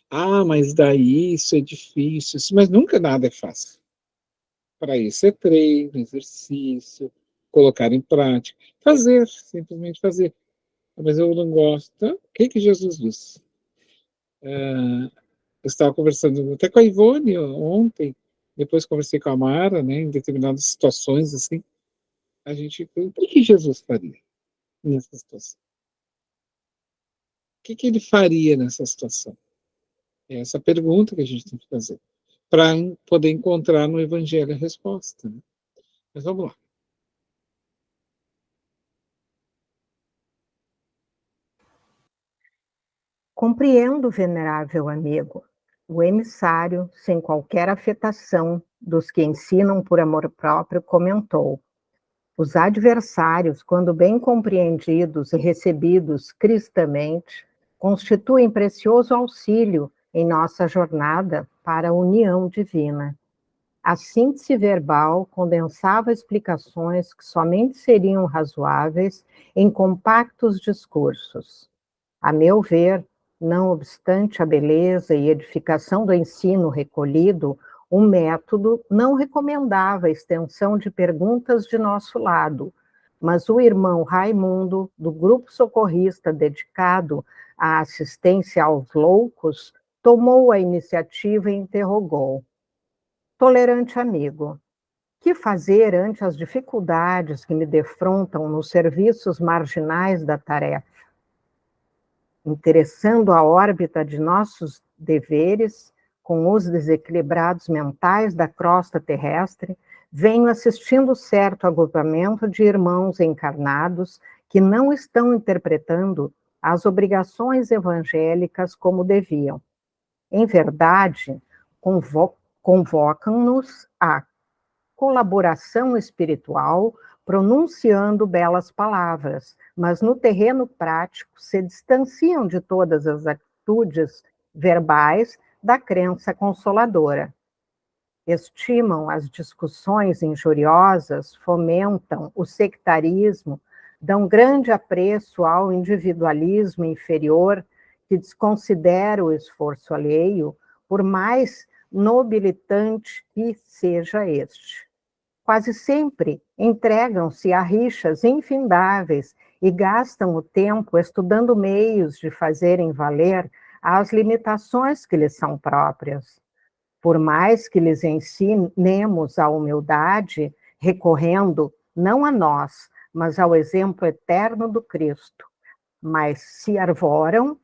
C: Ah, mas daí isso é difícil. Mas nunca nada é fácil. Para isso é treino, exercício, colocar em prática. Fazer, simplesmente fazer. Mas eu não gosto. Então, o que Jesus disse? Eu estava conversando até com a Ivone ontem, depois conversei com a Mara, né, em determinadas situações, assim, a gente, o que Jesus faria nessa situação? O que ele faria nessa situação? É essa pergunta que a gente tem que fazer, para poder encontrar no Evangelho a resposta. Né? Mas vamos lá.
H: Compreendo, venerável amigo, o emissário, sem qualquer afetação dos que ensinam por amor próprio, comentou. Os adversários, quando bem compreendidos e recebidos cristamente, constituem precioso auxílio em nossa jornada para a união divina. A síntese verbal condensava explicações que somente seriam razoáveis em compactos discursos. A meu ver, não obstante a beleza e edificação do ensino recolhido, o método não recomendava a extensão de perguntas de nosso lado, mas o irmão Raimundo, do grupo socorrista dedicado à assistência aos loucos, tomou a iniciativa e interrogou. Tolerante amigo, que fazer ante as dificuldades que me defrontam nos serviços marginais da tarefa? Interessando a órbita de nossos deveres com os desequilibrados mentais da crosta terrestre, venho assistindo certo agrupamento de irmãos encarnados que não estão interpretando as obrigações evangélicas como deviam. Em verdade, convocam-nos à colaboração espiritual, pronunciando belas palavras, mas no terreno prático se distanciam de todas as atitudes verbais da crença consoladora. Estimam as discussões injuriosas, fomentam o sectarismo, dão grande apreço ao individualismo inferior, que desconsidera o esforço alheio, por mais nobilitante que seja este. Quase sempre entregam-se a rixas infindáveis e gastam o tempo estudando meios de fazerem valer as limitações que lhes são próprias. Por mais que lhes ensinemos a humildade, recorrendo não a nós, mas ao exemplo eterno do Cristo, mas se arvoram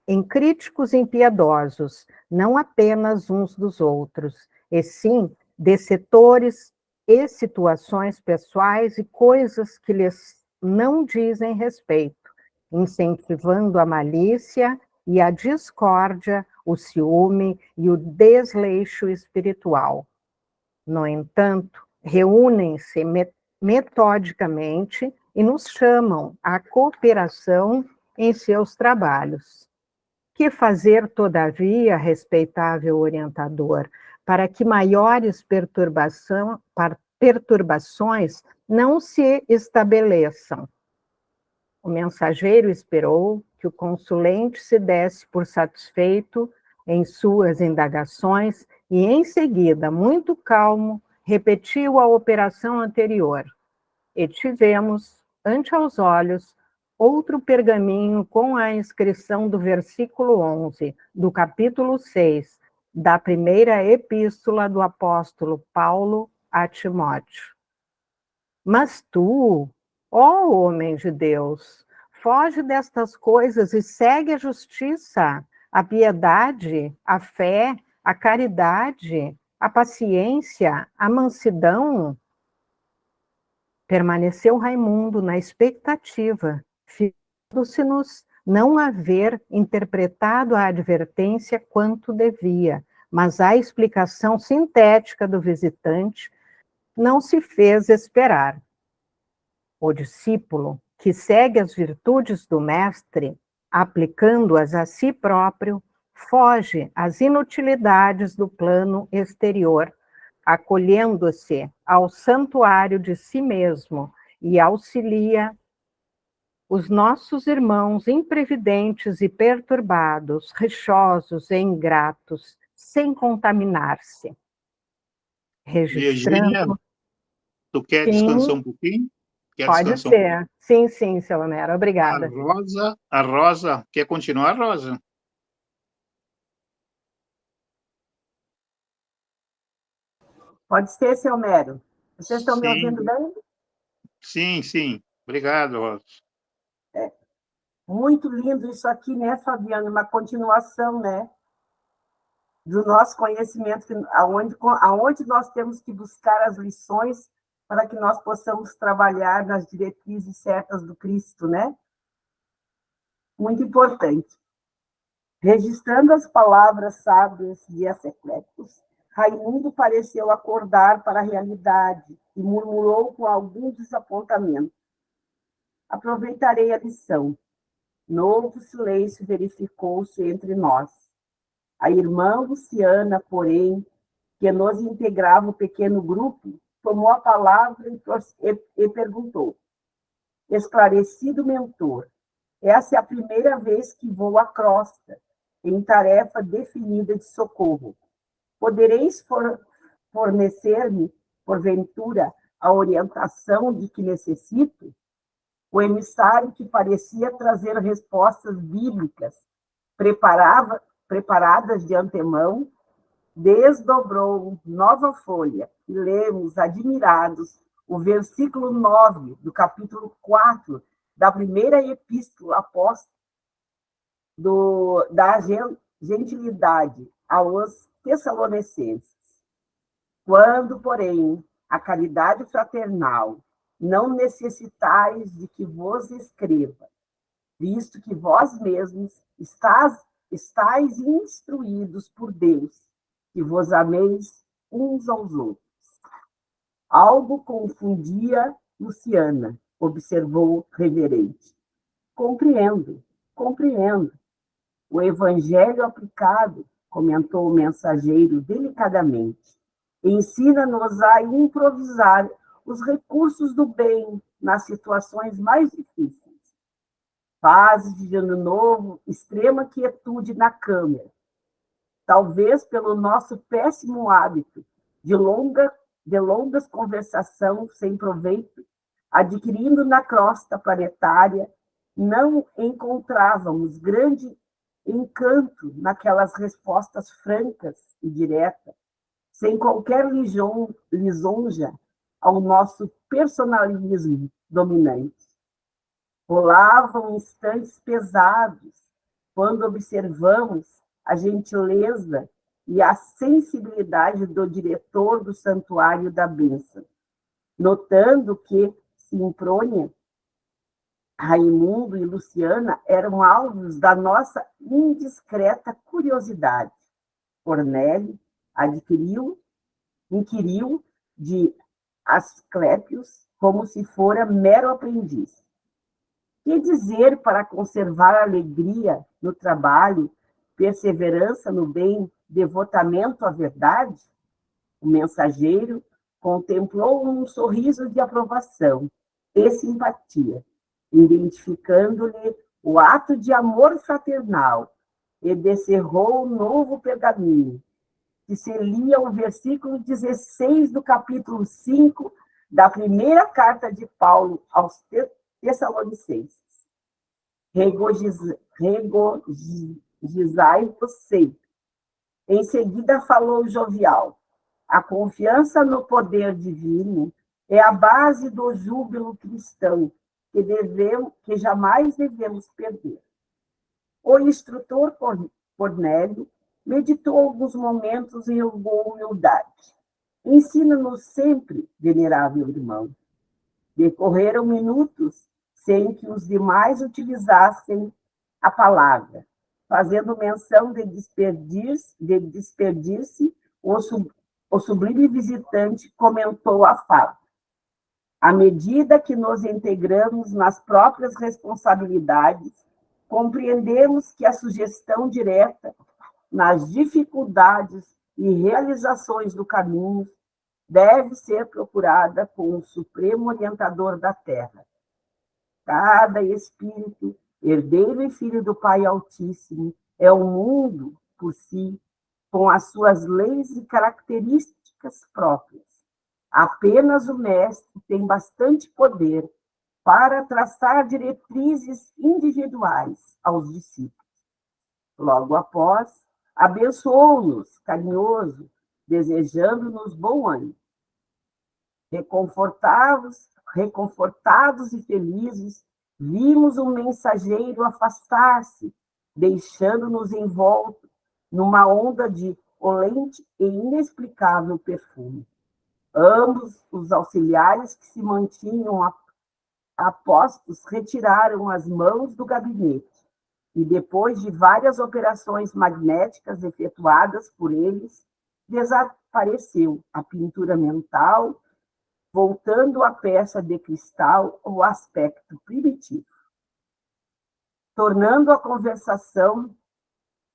H: em críticos impiedosos, não apenas uns dos outros, e sim de setores e situações pessoais e coisas que lhes não dizem respeito, incentivando a malícia e a discórdia, o ciúme e o desleixo espiritual. No entanto, reúnem-se metodicamente e nos chamam à cooperação em seus trabalhos. Que fazer, todavia, respeitável orientador, para que maiores perturbações não se estabeleçam? O mensageiro esperou que o consulente se desse por satisfeito em suas indagações e, em seguida, muito calmo, repetiu a operação anterior. E tivemos, ante aos olhos, outro pergaminho com a inscrição do versículo 11, do capítulo 6, da primeira epístola do apóstolo Paulo a Timóteo. Mas tu, ó homem de Deus, foge destas coisas e segue a justiça, a piedade, a fé, a caridade, a paciência, a mansidão. Permaneceu Raimundo na expectativa, findando-se-nos não haver interpretado a advertência quanto devia, mas a explicação sintética do visitante não se fez esperar. O discípulo, que segue as virtudes do mestre, aplicando-as a si próprio, foge às inutilidades do plano exterior, acolhendo-se ao santuário de si mesmo e auxilia os nossos irmãos imprevidentes e perturbados, rixosos e ingratos, sem contaminar-se.
A: Virgínia,
H: Registrando...
A: tu quer
H: Sim.
A: descansar um pouquinho? Quer
H: Pode
A: descansar um pouquinho?
H: ser. Sim, seu Homero, obrigada.
A: A Rosa, quer continuar, Rosa?
I: Pode ser, seu Homero. Vocês estão me
A: Sim.
I: ouvindo bem?
A: Sim, sim. Obrigado, Rosa.
I: Muito lindo isso aqui, né, Fabiana? Uma continuação, né? Do nosso conhecimento, aonde nós temos que buscar as lições para que nós possamos trabalhar nas diretrizes certas do Cristo, né? Muito importante. Registrando as palavras sábias de Asclepios, Raimundo pareceu acordar para a realidade e murmurou com algum desapontamento. Aproveitarei a lição. Novo silêncio verificou-se entre nós. A irmã Luciana, porém, que nos integrava o pequeno grupo, tomou a palavra e perguntou: esclarecido mentor, essa é a primeira vez que vou à crosta, em tarefa definida de socorro. Podereis fornecer-me, porventura, a orientação de que necessito? O emissário, que parecia trazer respostas bíblicas preparadas de antemão, desdobrou nova folha e lemos, admirados, o versículo 9 do capítulo 4 da primeira epístola apóstola da gentilidade aos Tessalonicenses. Quando, porém, a caridade fraternal não necessitais de que vos escreva, visto que vós mesmos estáis instruídos por Deus, que vos ameis uns aos outros. Algo confundia Luciana, observou reverente. Compreendo. O evangelho aplicado, comentou o mensageiro delicadamente, ensina-nos a improvisar os recursos do bem nas situações mais difíceis. Fases de ano novo, extrema quietude na câmara. Talvez pelo nosso péssimo hábito de longas conversações sem proveito, adquirindo na crosta planetária, não encontrávamos grande encanto naquelas respostas francas e diretas, sem qualquer lisonja ao nosso personalismo dominante. Rolavam instantes pesados quando observamos a gentileza e a sensibilidade do diretor do Santuário da Bênção, notando que Simprônia, Raimundo e Luciana eram alvos da nossa indiscreta curiosidade. Cornélio inquiriu de Asclépios como se fora mero aprendiz. Que dizer para conservar alegria no trabalho, perseverança no bem, devotamento à verdade? O mensageiro contemplou um sorriso de aprovação e simpatia, identificando-lhe o ato de amor fraternal, e descerrou um novo pergaminho, que se lia o versículo 16 do capítulo 5 da primeira carta de Paulo aos Tessalonicenses. Regozijai-vos sempre. Em seguida falou jovial. A confiança no poder divino é a base do júbilo cristão, que jamais devemos perder. O instrutor Cornélio meditou alguns momentos em humildade. Ensina-nos sempre, venerável irmão. Decorreram minutos sem que os demais utilizassem a palavra, fazendo menção de despedir-se, o sublime visitante comentou a fala. À medida que nos integramos nas próprias responsabilidades, compreendemos que a sugestão direta nas dificuldades e realizações do caminho deve ser procurada com o Supremo Orientador da Terra. Cada espírito, herdeiro e filho do Pai Altíssimo, é um mundo por si, com as suas leis e características próprias. Apenas o Mestre tem bastante poder para traçar diretrizes individuais aos discípulos. Logo após, abençoou-nos, carinhoso, desejando-nos bom ânimo. Reconfortados e felizes, vimos um mensageiro afastar-se, deixando-nos envoltos numa onda de olente e inexplicável perfume. Ambos os auxiliares que se mantinham apostos retiraram as mãos do gabinete e, depois de várias operações magnéticas efetuadas por eles, desapareceu a pintura mental, voltando a peça de cristal ao aspecto primitivo. Tornando a conversação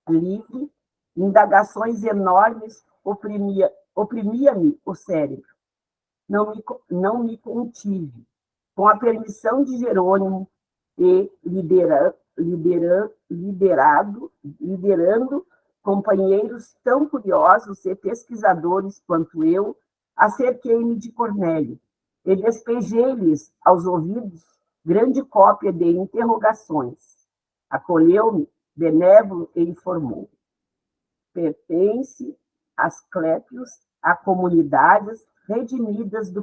I: livre, indagações enormes oprimia-me o cérebro. Não me contive. Com a permissão de Jerônimo e liderando companheiros tão curiosos e pesquisadores quanto eu, acerquei-me de Cornélio e despejei-lhes aos ouvidos grande cópia de interrogações. Acolheu-me, benévolo, e informou. Pertence Asclépios a comunidades redimidas do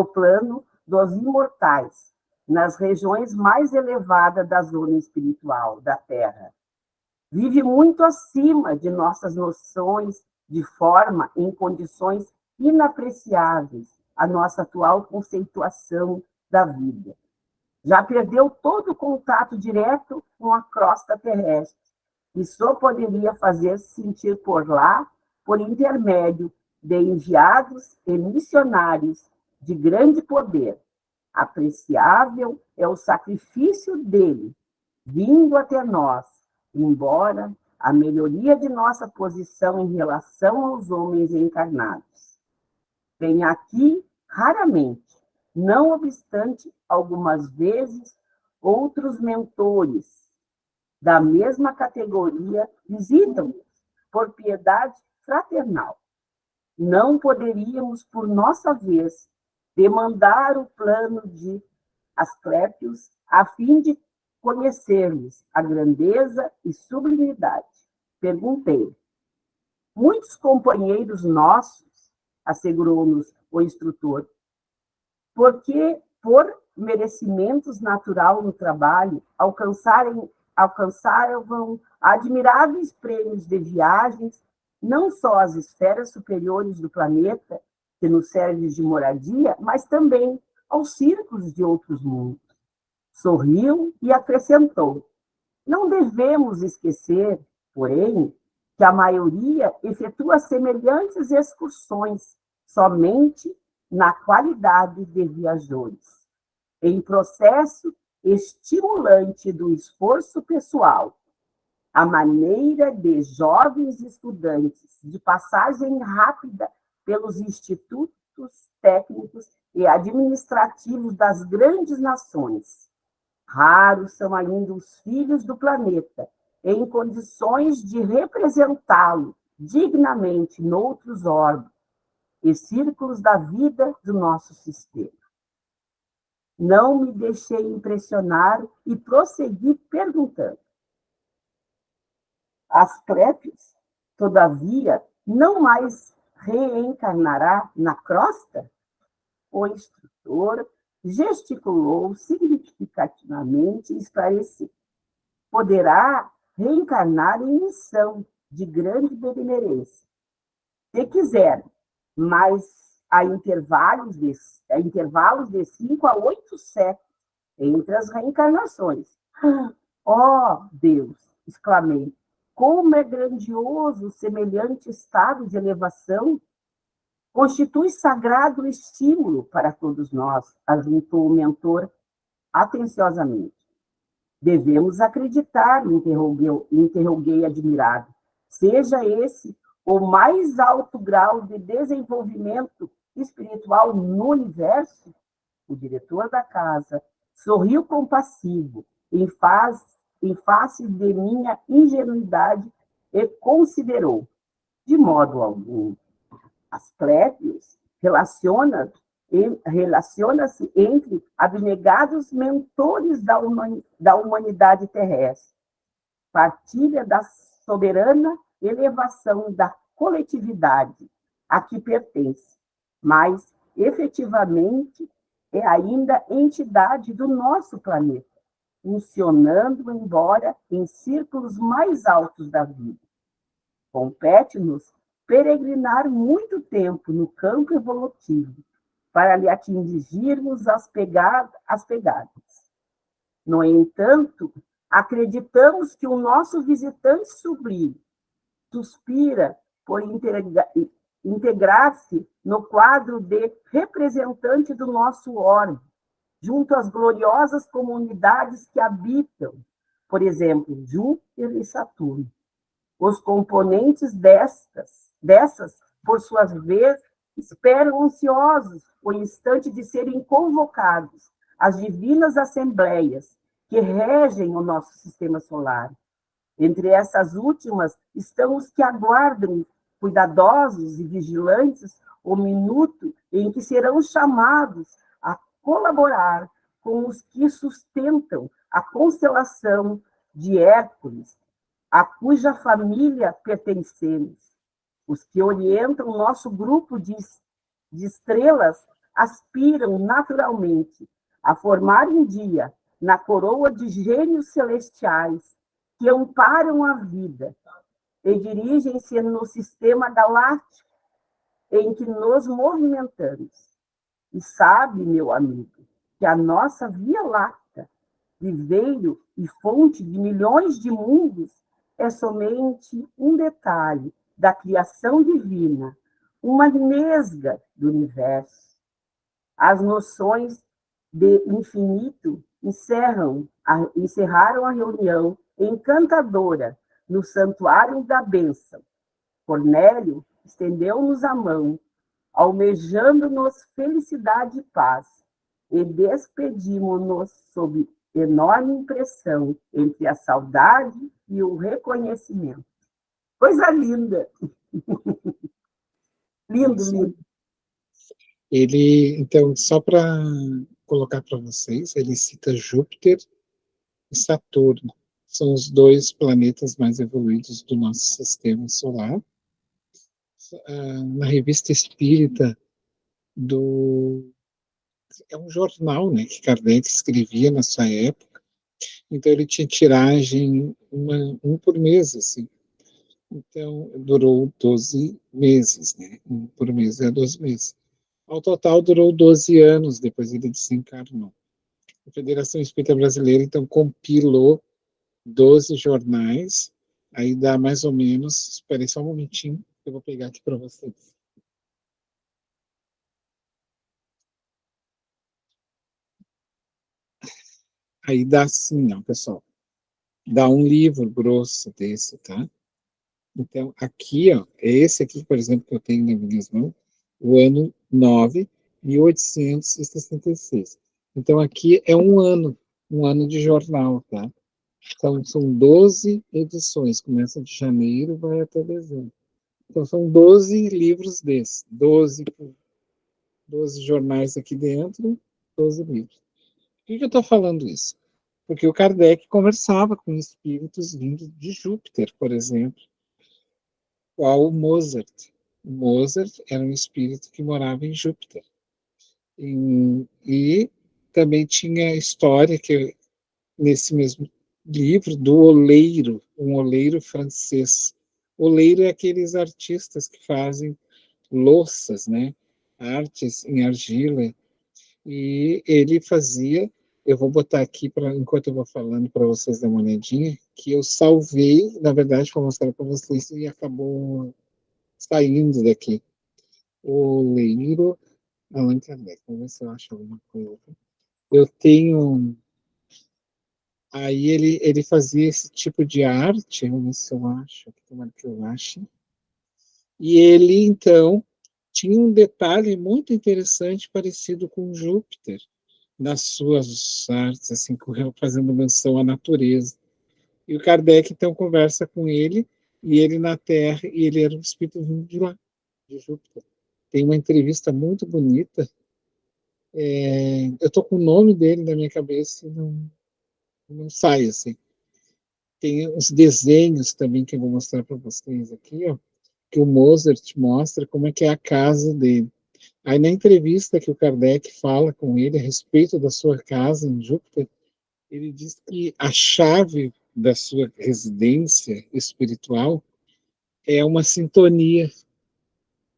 I: plano dos imortais, nas regiões mais elevadas da zona espiritual da Terra. Vive muito acima de nossas noções de forma em condições inapreciáveis a nossa atual conceituação da vida. Já perdeu todo o contato direto com a crosta terrestre e só poderia fazer-se sentir por lá por intermédio de enviados e missionários de grande poder. Apreciável é o sacrifício dele, vindo até nós, embora a melhoria de nossa posição em relação aos homens encarnados. Vem aqui raramente, não obstante, algumas vezes, outros mentores da mesma categoria visitam-nos por piedade fraternal. Não poderíamos, por nossa vez, demandar o plano de Asclépios a fim de conhecermos a grandeza e sublimidade. Perguntei. Muitos companheiros nossos, assegurou-nos o instrutor, porque por merecimentos natural no trabalho, alcançavam admiráveis prêmios de viagens não só às esferas superiores do planeta, que nos serve de moradia, mas também aos círculos de outros mundos. Sorriu e acrescentou: não devemos esquecer, porém, que a maioria efetua semelhantes excursões somente na qualidade de viajores, em processo estimulante do esforço pessoal, a maneira de jovens estudantes de passagem rápida pelos institutos técnicos e administrativos das grandes nações. Raros são ainda os filhos do planeta em condições de representá-lo dignamente noutros órgãos e círculos da vida do nosso sistema. Não me deixei impressionar e prossegui perguntando: Asclépios, todavia, não mais reencarnará na crosta? O instrutor gesticulou significativamente e esclareceu: poderá reencarnar em missão de grande benemerência, se quiser, mas há intervalos de 5 a 8 séculos entre as reencarnações. Oh, Deus! Exclamei. Como é grandioso semelhante estado de elevação! Constitui sagrado estímulo para todos nós, ajuntou o mentor atenciosamente. Devemos acreditar, interroguei admirado. Seja esse o mais alto grau de desenvolvimento espiritual no universo? O diretor da casa sorriu compassivo, em face de minha ingenuidade, e considerou: de modo algum. Asclépios relaciona-se entre abnegados mentores da humanidade terrestre, partilha da soberana elevação da coletividade a que pertence, mas, efetivamente, é ainda entidade do nosso planeta, funcionando, embora em círculos mais altos da vida. Compete-nos peregrinar muito tempo no campo evolutivo para lhe atingirmos as pegadas. No entanto, acreditamos que o nosso visitante sublime suspira por integrar-se no quadro de representante do nosso orbe, junto às gloriosas comunidades que habitam, por exemplo, Júpiter e Saturno. Os componentes dessas, por sua vez, esperam ansiosos o instante de serem convocados às divinas assembleias que regem o nosso sistema solar. Entre essas últimas estão os que aguardam, cuidadosos e vigilantes, o minuto em que serão chamados a colaborar com os que sustentam a constelação de Hércules, a cuja família pertencemos. Os que orientam o nosso grupo de estrelas aspiram naturalmente a formar um dia na coroa de gênios celestiais que amparam a vida e dirigem-se no sistema galáctico em que nos movimentamos. E sabe, meu amigo, que a nossa Via Láctea, viveiro e fonte de milhões de mundos, é somente um detalhe da criação divina, uma nesga do universo. As noções de infinito encerraram a reunião encantadora no santuário da bênção. Cornélio estendeu-nos a mão, almejando-nos felicidade e paz, e despedimos-nos sob enorme impressão entre a saudade e o reconhecimento. Coisa linda! Lindo, lindo.
C: Ele, então, só para colocar para vocês, ele cita Júpiter e Saturno. São os dois planetas mais evoluídos do nosso sistema solar. Na Revista Espírita é um jornal, né, que Kardec escrevia na sua época. Então ele tinha tiragem um por mês, assim. Então, durou 12 meses, né? Um por mês é 12 meses. Ao total, durou 12 anos, depois ele desencarnou. A Federação Espírita Brasileira, então, compilou 12 jornais, aí dá mais ou menos, espere só um momentinho, eu vou pegar aqui para vocês. Aí dá assim, ó, pessoal, dá um livro grosso desse, tá? Então, aqui, ó, é esse aqui, por exemplo, que eu tenho nas minhas mãos, o ano 9, 1866. Então, aqui é um ano de jornal, tá? Então, são 12 edições, começa de janeiro, vai até dezembro. Então, são 12 livros desses, 12 jornais aqui dentro, 12 livros. Por que eu estou falando isso? Porque o Kardec conversava com espíritos vindos de Júpiter, por exemplo, qual o Mozart. O Mozart era um espírito que morava em Júpiter. E também tinha a história que, nesse mesmo livro, do oleiro, um oleiro francês. Oleiro é aqueles artistas que fazem louças, né? Artes em argila. E ele fazia, eu vou botar aqui, enquanto eu vou falando para vocês dar uma olhadinha, que eu salvei, na verdade, para mostrar para vocês, e acabou saindo daqui. O Leiro Allan Kardec. Vamos ver se eu acho alguma coisa. Eu tenho. Aí ele fazia esse tipo de arte, vamos ver se eu acho, tomara que eu ache. E ele, então, tinha um detalhe muito interessante parecido com Júpiter, nas suas artes, assim, fazendo menção à natureza. E o Kardec, então, conversa com ele, e ele na Terra, e ele era um espírito vindo de lá, de Júpiter. Tem uma entrevista muito bonita. Eu estou com o nome dele na minha cabeça e não sai, assim. Tem os desenhos também que eu vou mostrar para vocês aqui, ó, que o Mozart mostra como é que é a casa dele. Aí na entrevista que o Kardec fala com ele a respeito da sua casa em Júpiter, ele diz que a chave da sua residência espiritual é uma sintonia.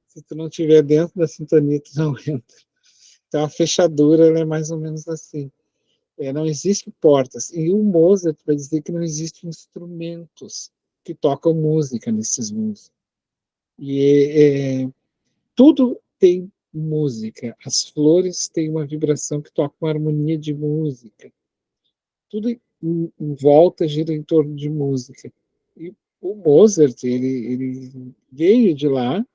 C: Se tu não estiver dentro da sintonia, tu não entra. Então a fechadura ela é mais ou menos assim. Não existe portas. E o Mozart vai dizer que não existem instrumentos que tocam música nesses mundos. E tudo tem música. As flores têm uma vibração que toca uma harmonia de música. Tudo em volta gira em torno de música. E o Mozart, ele veio de lá,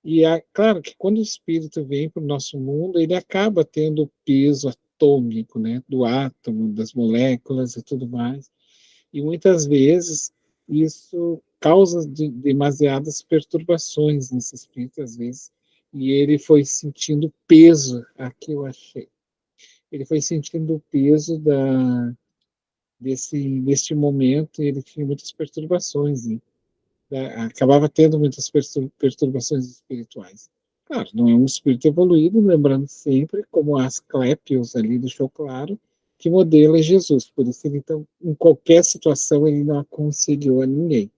C: e claro que quando o espírito vem para o nosso mundo, ele acaba tendo o peso atômico, né, do átomo, das moléculas e tudo mais. E muitas vezes isso causa demasiadas perturbações nesse espírito, às vezes. E ele foi sentindo peso, aqui eu achei. Ele foi sentindo o peso deste momento, e ele tinha muitas perturbações, né? Acabava tendo muitas perturbações espirituais. Claro, não é um espírito evoluído, lembrando sempre, como as Clépios ali deixou claro, que modelo é Jesus. Por isso, ele, então, em qualquer situação, ele não aconselhou a ninguém.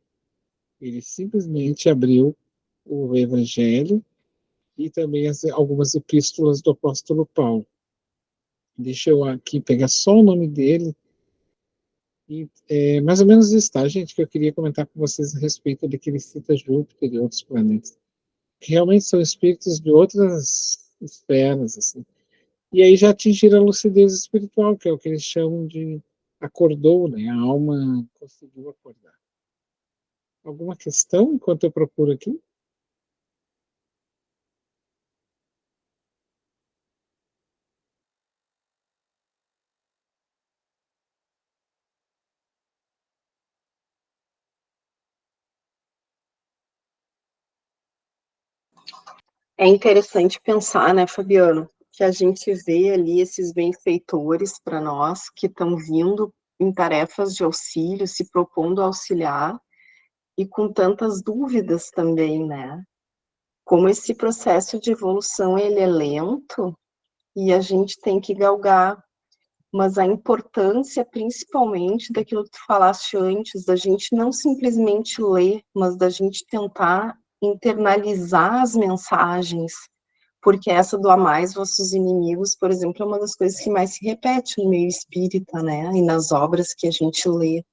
C: Ele simplesmente abriu o Evangelho e também algumas epístolas do apóstolo Paulo. Deixa eu aqui pegar só o nome dele. E mais ou menos isso, tá, gente, que eu queria comentar com vocês a respeito de que ele cita Júpiter e outros planetas, que realmente são espíritos de outras esferas, assim. E aí já atingiram a lucidez espiritual, que é o que eles chamam de acordou, né? A alma conseguiu acordar. Alguma questão enquanto eu procuro aqui?
D: É interessante pensar, né, Fabiano, que a gente vê ali esses benfeitores para nós que estão vindo em tarefas de auxílio, se propondo a auxiliar e com tantas dúvidas também, né? Como esse processo de evolução ele é lento e a gente tem que galgar mas a importância, principalmente, daquilo que tu falaste antes, da gente não simplesmente ler, mas da gente tentar internalizar as mensagens, porque essa do amai vossos inimigos, por exemplo, é uma das coisas que mais se repete no meio espírita, né, e nas obras que a gente lê,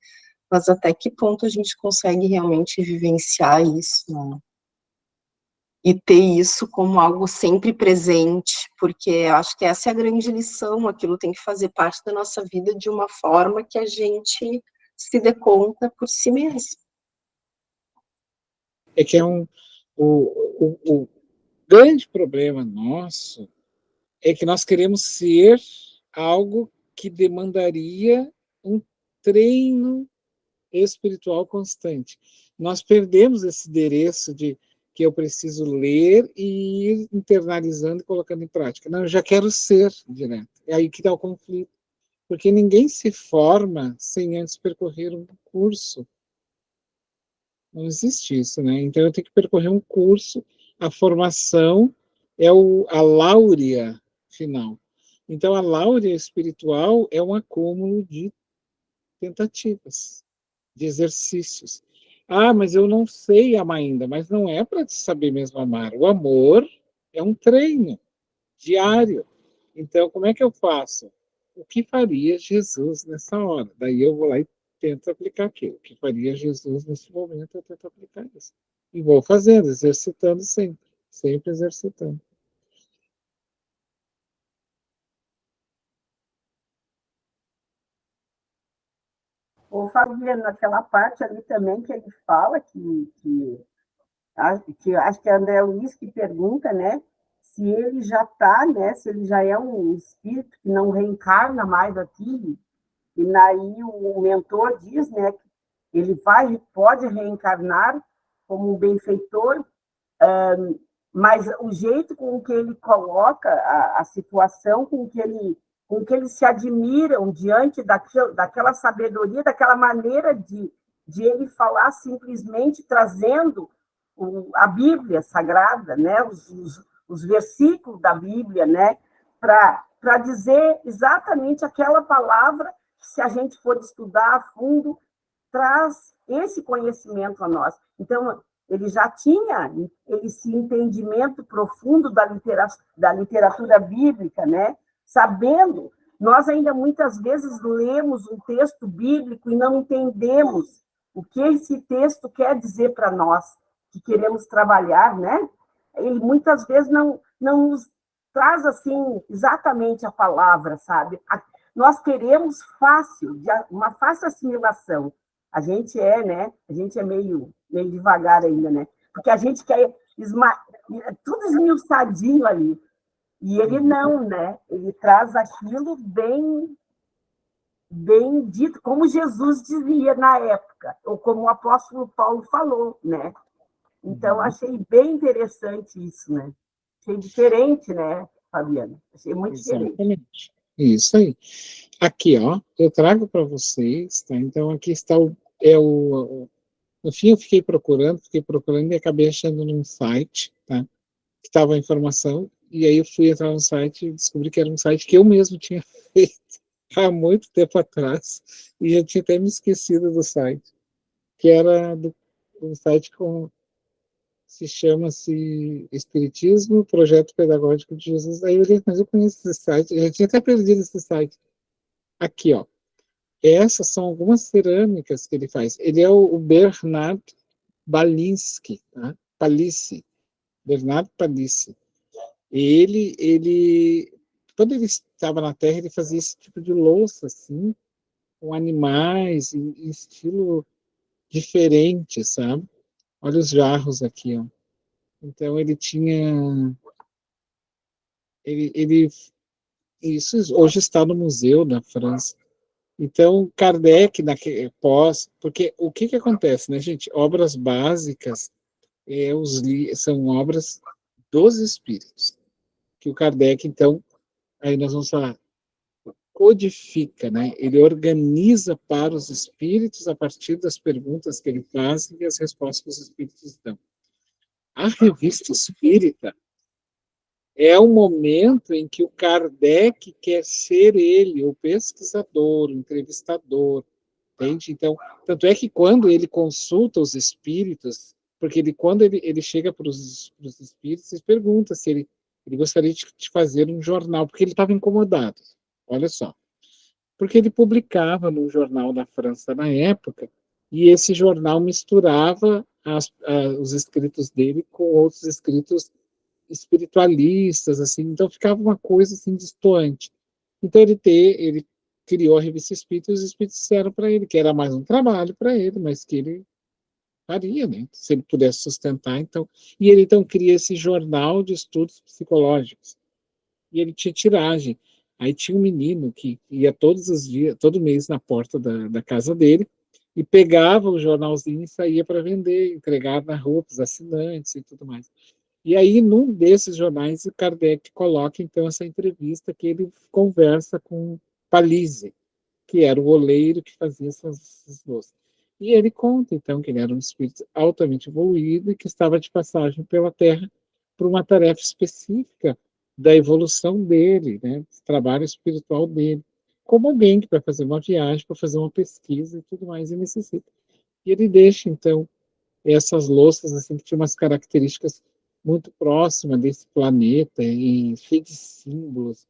D: mas até que ponto a gente consegue realmente vivenciar isso, né? E ter isso como algo sempre presente, porque eu acho que essa é a grande lição, aquilo tem que fazer parte da nossa vida de uma forma que a gente se dê conta por si mesmo.
C: É que o grande problema nosso é que nós queremos ser algo que demandaria um treino espiritual constante. Nós perdemos esse endereço de que eu preciso ler e ir internalizando e colocando em prática. Não, eu já quero ser direto. É aí que está o conflito. Porque ninguém se forma sem antes percorrer um curso. Não existe isso, né? Então eu tenho que percorrer um curso. A formação é a láurea final. Então a láurea espiritual é um acúmulo de tentativas, de exercícios. Ah, mas eu não sei amar ainda, mas não é para saber mesmo amar. O amor é um treino diário. Então, como é que eu faço? O que faria Jesus nessa hora? Daí eu vou lá e tento aplicar aquilo. O que faria Jesus nesse momento? Eu tento aplicar isso. E vou fazendo, exercitando sempre. Sempre exercitando.
I: Ô, Fabiano, naquela parte ali também que ele fala que acho que é André Luiz que pergunta, né, se ele já está, né, se ele já é um espírito que não reencarna mais aqui, e daí o mentor diz, né, que ele pode reencarnar como um benfeitor, mas o jeito com que ele coloca a situação, com que eles se admiram diante daquela sabedoria, daquela maneira de ele falar simplesmente trazendo a Bíblia Sagrada, né, os versículos da Bíblia, né, para dizer exatamente aquela palavra que, se a gente for estudar a fundo, traz esse conhecimento a nós. Então, ele já tinha esse entendimento profundo da literatura bíblica, né? Sabendo, nós ainda muitas vezes lemos um texto bíblico e não entendemos o que esse texto quer dizer para nós, que queremos trabalhar, né? Ele muitas vezes não nos traz assim exatamente a palavra, sabe? Nós queremos uma fácil assimilação. A gente né? A gente é meio devagar ainda, né? Porque a gente quer tudo esmiuçadinho ali. E ele não, né? Ele traz aquilo bem dito, como Jesus dizia na época, ou como o apóstolo Paulo falou, né? Então, achei bem interessante isso, né? Achei diferente, né, Fabiana? Achei muito
C: Exatamente.
I: diferente.
C: Isso aí. Aqui, ó, eu trago para vocês, tá? Então, aqui está no fim, eu fiquei procurando e acabei achando num site, tá? Que estava a informação, e aí eu fui entrar no site e descobri que era um site que eu mesmo tinha feito há muito tempo atrás, e eu tinha até me esquecido do site, que era um site se chama-se Espiritismo, Projeto Pedagógico de Jesus. Aí eu olhei, mas eu conheço esse site, eu tinha até perdido esse site. Aqui, ó. Essas são algumas cerâmicas que ele faz. Ele é o Bernard Balinski, tá? Palissy. Bernard Palissy. Quando ele estava na Terra, ele fazia esse tipo de louça, assim, com animais, em estilo diferente, sabe? Olha os jarros aqui, ó. Então ele tinha, isso hoje está no museu da França. Então Kardec porque o que acontece, né, gente? Obras básicas são obras dos espíritos que o Kardec, então, aí nós vamos falar, codifica, né? Ele organiza para os espíritos a partir das perguntas que ele faz e as respostas que os espíritos dão. A revista espírita é o momento em que o Kardec quer ser ele, o pesquisador, o entrevistador, entende? Então, tanto é que quando ele consulta os espíritos, porque quando ele chega para os espíritos, ele pergunta se ele gostaria de fazer um jornal, porque ele estava incomodado. Olha só. Porque ele publicava num jornal da França na época, e esse jornal misturava os escritos dele com outros escritos espiritualistas, assim, então ficava uma coisa assim distoante. Então ele criou a Revista Espírita, e os espíritos disseram para ele que era mais um trabalho para ele, mas que ele faria, né? Se ele pudesse sustentar, então. E ele então cria esse jornal de estudos psicológicos. E ele tinha tiragem. Aí tinha um menino que ia todos os dias, todo mês na porta da casa dele e pegava o jornalzinho e saía para vender, entregar na rua para os assinantes e tudo mais. E aí, num desses jornais, o Kardec coloca, então, essa entrevista que ele conversa com Palise, que era o oleiro que fazia essas louças. E ele conta, então, que ele era um espírito altamente evoluído e que estava de passagem pela Terra por uma tarefa específica da evolução dele, né, do trabalho espiritual dele, como alguém que vai fazer uma viagem, para fazer uma pesquisa e tudo mais, e necessita. E ele deixa, então, essas louças, assim, que tinham umas características muito próximas desse planeta, e cheio de símbolos,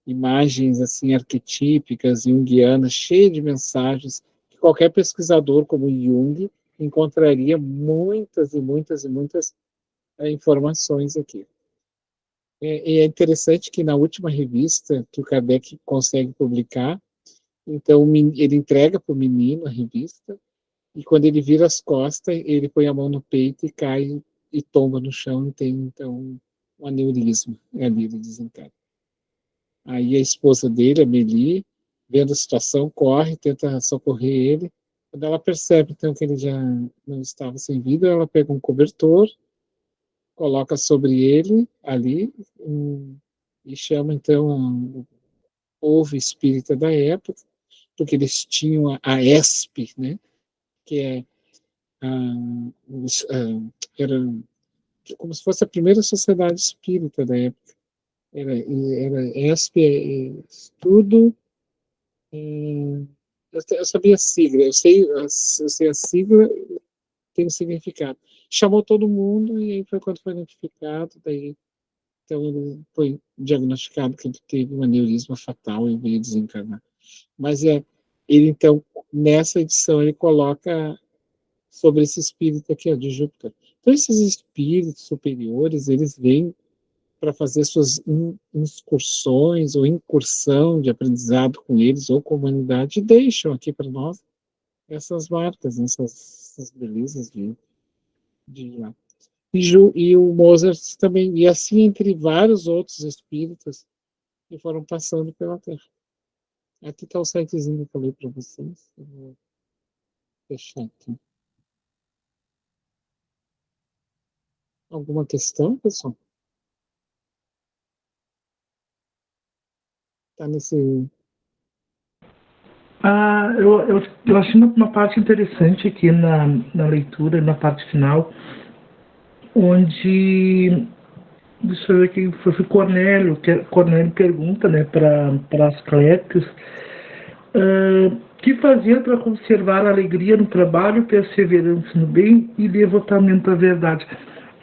C: imagens, assim, arquetípicas, junguianas, cheio de mensagens, que qualquer pesquisador como Jung encontraria muitas e muitas e muitas informações aqui. E é interessante que na última revista que o Kardec consegue publicar, então ele entrega para o menino a revista, e quando ele vira as costas, ele põe a mão no peito e cai e tomba no chão, e tem então um aneurisma, ali ele desencarna. Aí a esposa dele, a Meli, vendo a situação, corre, tenta socorrer ele. Quando ela percebe então que ele já não estava sem vida, ela pega um cobertor, coloca sobre ele ali e chama então o povo espírita da época, porque eles tinham a ESP, né, que era como se fosse a primeira sociedade espírita da época. Era ESP, estudo. Eu sabia a sigla, eu sei a sigla, tem um significado. Chamou todo mundo e aí foi quando foi notificado, daí então ele foi diagnosticado que ele teve um aneurisma fatal e veio desencarnar. Mas ele então, nessa edição, ele coloca sobre esse espírito aqui, ó, de Júpiter. Então esses espíritos superiores, eles vêm para fazer suas excursões ou incursão de aprendizado com eles ou com a humanidade, e deixam aqui para nós essas marcas, essas belezas de lá. E o Mozart também, e assim entre vários outros espíritos que foram passando pela Terra. Aqui está o sitezinho que eu falei para vocês. Eu vou fechar aqui. Alguma questão, pessoal? Está nesse...
G: Eu achei uma parte interessante aqui na leitura, na parte final, onde, deixa eu ver aqui, foi o Cornélio pergunta, né, para as Clépios, que fazia para conservar a alegria no trabalho, perseverança no bem e devotamento à verdade.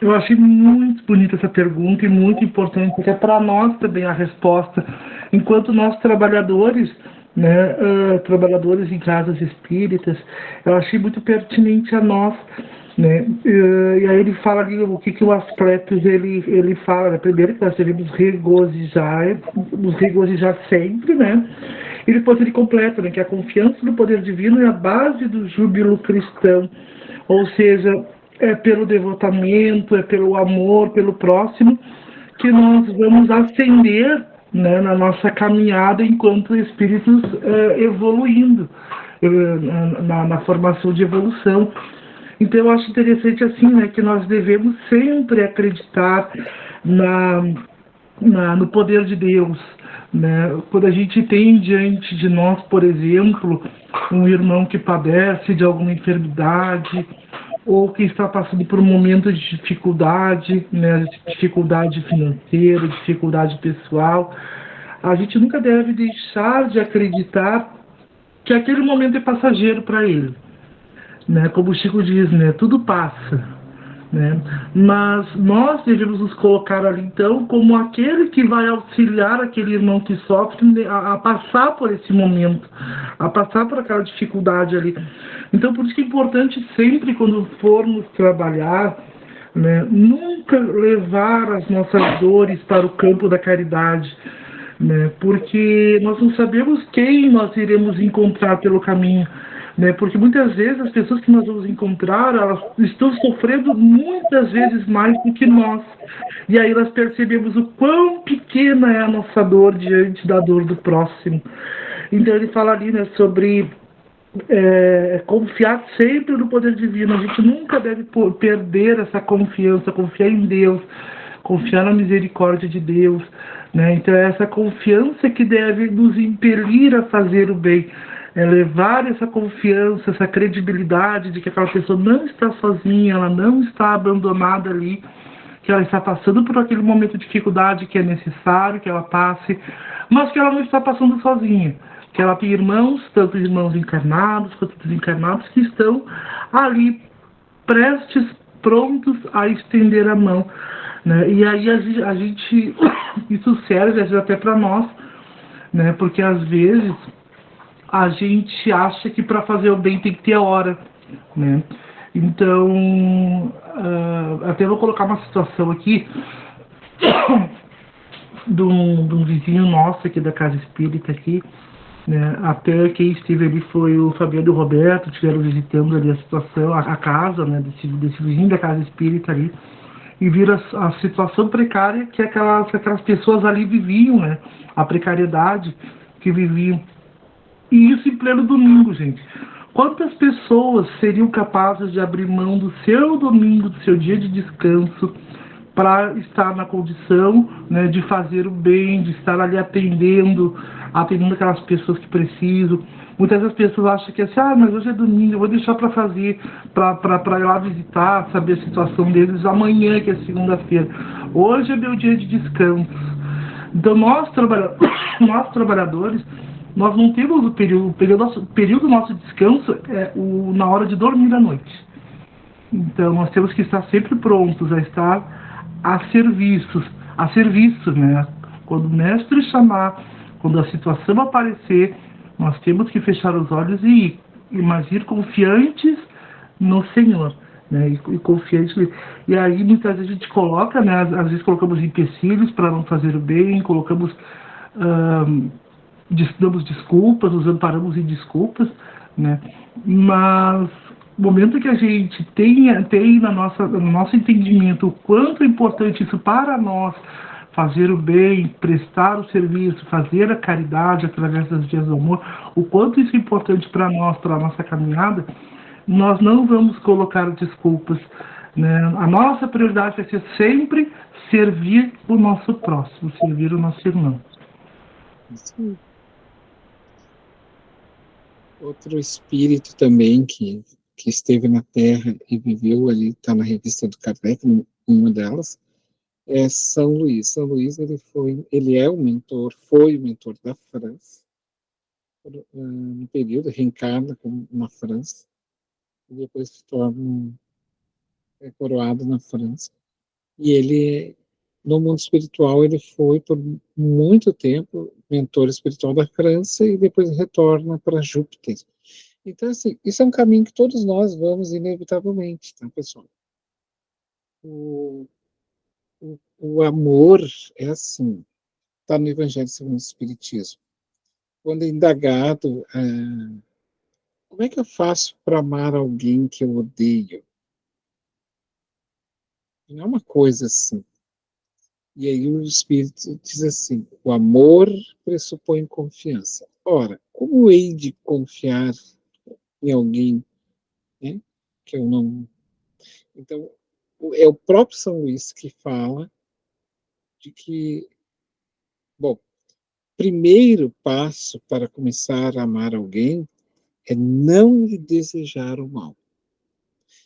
G: Eu achei muito bonita essa pergunta e muito importante, até para nós também a resposta, enquanto nós trabalhadores, né, trabalhadores em casas espíritas, eu achei muito pertinente a nós, né, e aí ele fala ali o que o Asclepios ele fala, né, primeiro que nós devemos nos regozijar sempre, né, e depois ele completa, né, que a confiança no poder divino é a base do júbilo cristão, ou seja, é pelo devotamento, é pelo amor, pelo próximo, que nós vamos ascender, né, na nossa caminhada enquanto espíritos evoluindo, na formação de evolução. Então eu acho interessante assim, né, que nós devemos sempre acreditar no poder de Deus, né? Quando a gente tem diante de nós, por exemplo, um irmão que padece de alguma enfermidade, ou quem está passando por um momento de dificuldade, né, dificuldade financeira, dificuldade pessoal, a gente nunca deve deixar de acreditar que aquele momento é passageiro para ele, né? Como o Chico diz, né? Tudo passa, né? Mas nós devemos nos colocar ali, então, como aquele que vai auxiliar aquele irmão que sofre, né, a passar por esse momento, a passar por aquela dificuldade ali. Então, por isso que é importante sempre, quando formos trabalhar, né, nunca levar as nossas dores para o campo da caridade, né, porque nós não sabemos quem nós iremos encontrar pelo caminho, né, porque muitas vezes as pessoas que nós vamos encontrar, elas estão sofrendo muitas vezes mais do que nós, e aí nós percebemos o quão pequena é a nossa dor diante da dor do próximo. Então ele fala ali, né, sobre confiar sempre no poder divino. A gente nunca deve perder essa confiança, confiar em Deus, confiar na misericórdia de Deus, né? Então é essa confiança que deve nos impelir a fazer o bem, é levar essa confiança, essa credibilidade de que aquela pessoa não está sozinha, ela não está abandonada ali, que ela está passando por aquele momento de dificuldade que é necessário que ela passe, mas que ela não está passando sozinha, que ela tem irmãos, tanto irmãos encarnados quanto desencarnados, que estão ali prestes, prontos a estender a mão, né? E aí a gente isso serve às vezes até para nós, né? Porque às vezes a gente acha que para fazer o bem tem que ter a hora, né? Então, até vou colocar uma situação aqui de um vizinho nosso aqui da Casa Espírita aqui, né? Até quem esteve ali foi o Fabiano e o Roberto, estiveram visitando ali a situação, a casa, né, desse vizinho da Casa Espírita ali, e viram a situação precária que aquelas pessoas ali viviam, né? A precariedade que viviam. E isso em pleno domingo, gente. Quantas pessoas seriam capazes de abrir mão do seu domingo, do seu dia de descanso, para estar na condição, né, de fazer o bem, de estar ali atendendo aquelas pessoas que precisam? Muitas das pessoas acham que assim, mas hoje é domingo, eu vou deixar para fazer, para ir lá visitar, saber a situação deles amanhã, que é segunda-feira. Hoje é meu dia de descanso. Então nós trabalhadores, nós não temos o período nosso de descanso na hora de dormir à noite. Então nós temos que estar sempre prontos a estar a serviço, né? Quando o mestre chamar, quando a situação aparecer, nós temos que fechar os olhos e ir, mas ir confiantes no Senhor, né? E confiantes. E aí muitas vezes a gente coloca, né? Às vezes colocamos empecilhos para não fazer o bem, damos desculpas, nos amparamos em desculpas, né? Mas no momento que a gente tem no nosso entendimento o quanto é importante isso para nós, fazer o bem, prestar o serviço, fazer a caridade através das vias do amor, o quanto isso é importante para nós, para a nossa caminhada, nós não vamos colocar desculpas, né? A nossa prioridade vai ser sempre servir o nosso próximo, servir o nosso irmão.
C: Sim. Outro espírito também que esteve na Terra e viveu ali, está na revista do Kardec, uma delas, é São Luís. São Luís, ele é o mentor, foi o mentor da França, no período, reencarna na França, e depois se torna coroado na França. E ele, no mundo espiritual, ele foi por muito tempo mentor espiritual da França e depois retorna para Júpiter. Então, assim, isso é um caminho que todos nós vamos inevitavelmente, tá, pessoal? O amor é assim, está no Evangelho segundo o Espiritismo. Quando é indagado, como é que eu faço para amar alguém que eu odeio? Não é uma coisa assim. E aí o Espírito diz assim, o amor pressupõe confiança. Ora, como hei de confiar em alguém, né, que eu não... Então, é o próprio São Luís que fala de que, bom, primeiro passo para começar a amar alguém é não lhe desejar o mal.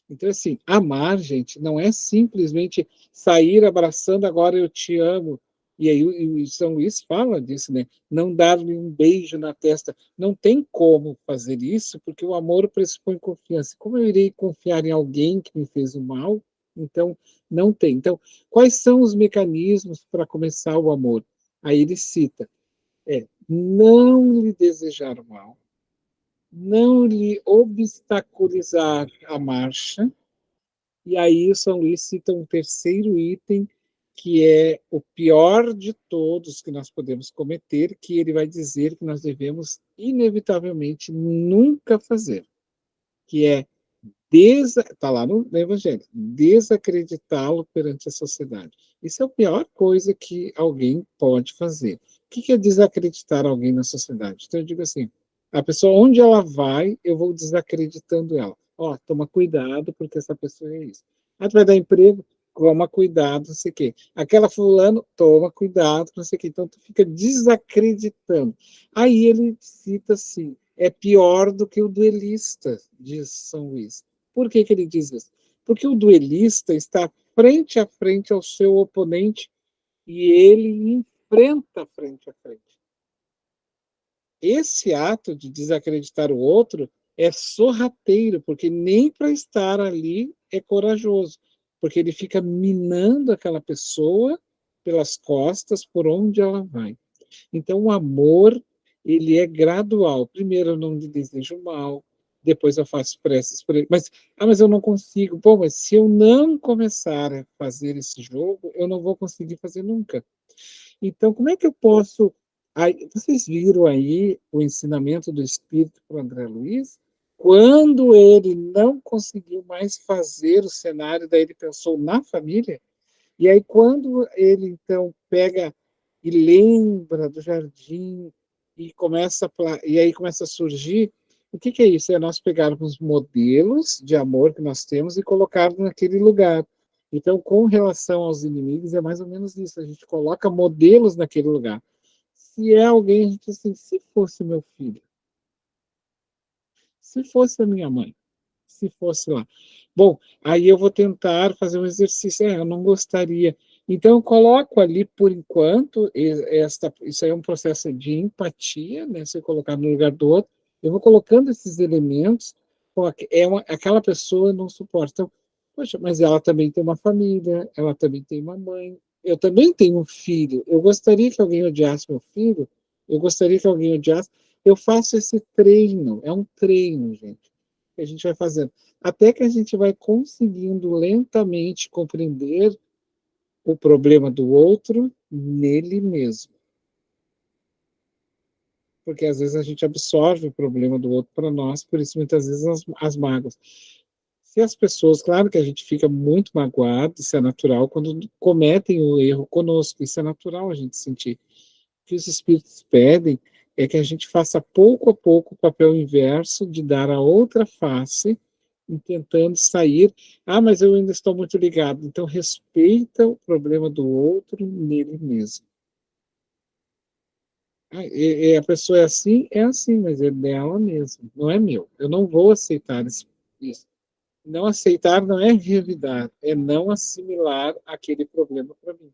C: Então, assim, amar, gente, não é simplesmente sair abraçando, agora eu te amo. E aí o São Luís fala disso, né? Não dar-lhe um beijo na testa. Não tem como fazer isso, porque o amor pressupõe confiança. Como eu irei confiar em alguém que me fez o mal? Então, não tem. Então, quais são os mecanismos para começar o amor? Aí ele cita, não lhe desejar o mal, não lhe obstaculizar a marcha. E aí o São Luís cita um terceiro item, que é o pior de todos que nós podemos cometer, que ele vai dizer que nós devemos, inevitavelmente, nunca fazer, que é, está lá no Evangelho, desacreditá-lo perante a sociedade. Isso é a pior coisa que alguém pode fazer. O que é desacreditar alguém na sociedade? Então, eu digo assim, a pessoa, onde ela vai, eu vou desacreditando ela. Ó, toma cuidado, porque essa pessoa é isso. Ah, tu vai dar emprego? Toma cuidado, não sei o quê. Aquela fulano, toma cuidado, não sei o quê. Então, tu fica desacreditando. Aí ele cita assim, é pior do que o duelista, diz São Luís. Por que ele diz isso? Porque o duelista está frente a frente ao seu oponente e ele enfrenta frente a frente. Esse ato de desacreditar o outro é sorrateiro, porque nem para estar ali é corajoso, porque ele fica minando aquela pessoa pelas costas, por onde ela vai. Então, o amor, ele é gradual. Primeiro, eu não lhe desejo mal, depois eu faço preces por ele. Mas eu não consigo. Bom, mas se eu não começar a fazer esse jogo, eu não vou conseguir fazer nunca. Então, como é que eu posso... Aí, vocês viram aí o ensinamento do Espírito para o André Luiz? Quando ele não conseguiu mais fazer o cenário, daí ele pensou na família, e aí quando ele, então, pega e lembra do jardim, e aí começa a surgir, o que é isso? É nós pegarmos modelos de amor que nós temos e colocarmos naquele lugar. Então, com relação aos inimigos, é mais ou menos isso, a gente coloca modelos naquele lugar. Se é alguém, a gente diz assim, se fosse meu filho, se fosse a minha mãe, se fosse lá. Bom, aí eu vou tentar fazer um exercício. Eu não gostaria. Então, eu coloco ali, por enquanto, isso aí é um processo de empatia, né? Se eu colocar no lugar do outro, eu vou colocando esses elementos, aquela pessoa não suporta. Então, poxa, mas ela também tem uma família, ela também tem uma mãe, eu também tenho um filho, eu gostaria que alguém odiasse meu filho, eu gostaria que alguém odiasse. Eu faço esse treino, é um treino, gente, que a gente vai fazendo, até que a gente vai conseguindo lentamente compreender o problema do outro nele mesmo. Porque às vezes a gente absorve o problema do outro para nós, por isso muitas vezes as mágoas. Se as pessoas, claro que a gente fica muito magoado, isso é natural, quando cometem o erro conosco, isso é natural a gente sentir. O que os espíritos pedem é que a gente faça pouco a pouco o papel inverso de dar a outra face, tentando sair. Ah, mas eu ainda estou muito ligado. Então, respeita o problema do outro nele mesmo. Ah, a pessoa é assim, mas é dela mesmo, não é meu. Eu não vou aceitar isso. Não aceitar não é revidar, é não assimilar aquele problema para mim.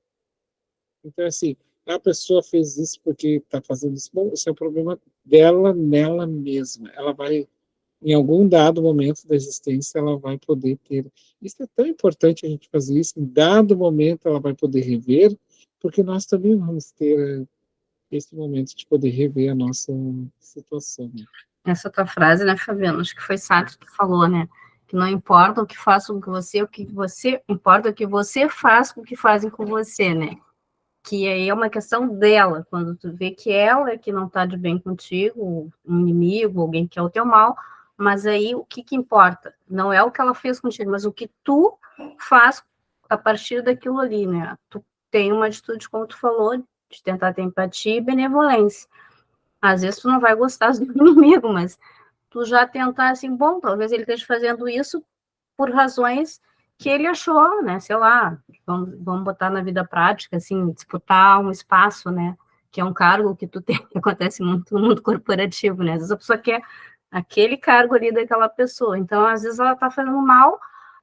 C: Então, assim, a pessoa fez isso porque está fazendo isso. Bom, esse é o problema dela, nela mesma. Ela vai, em algum dado momento da existência, ela vai poder ter. Isso é tão importante a gente fazer isso. Em dado momento, ela vai poder rever, porque nós também vamos ter esse momento de poder rever a nossa situação.
J: Essa tua frase, né, Fabiano? Acho que foi Sartre que falou, né? Que não importa o que façam com você, importa o que você faz com o que fazem com você, né? Que aí é uma questão dela, quando tu vê que ela é que não tá de bem contigo, um inimigo, alguém que quer o teu mal, mas aí o que importa? Não é o que ela fez contigo, mas o que tu faz a partir daquilo ali, né? Tu tem uma atitude, como tu falou, de tentar ter empatia e benevolência. Às vezes tu não vai gostar do inimigo, mas tu já tentar assim, bom, talvez ele esteja fazendo isso por razões que ele achou, né, sei lá, vamos botar na vida prática, assim, disputar um espaço, né, que é um cargo que tu tem, que acontece muito no mundo corporativo, né, às vezes a pessoa quer aquele cargo ali daquela pessoa, então às vezes ela tá fazendo mal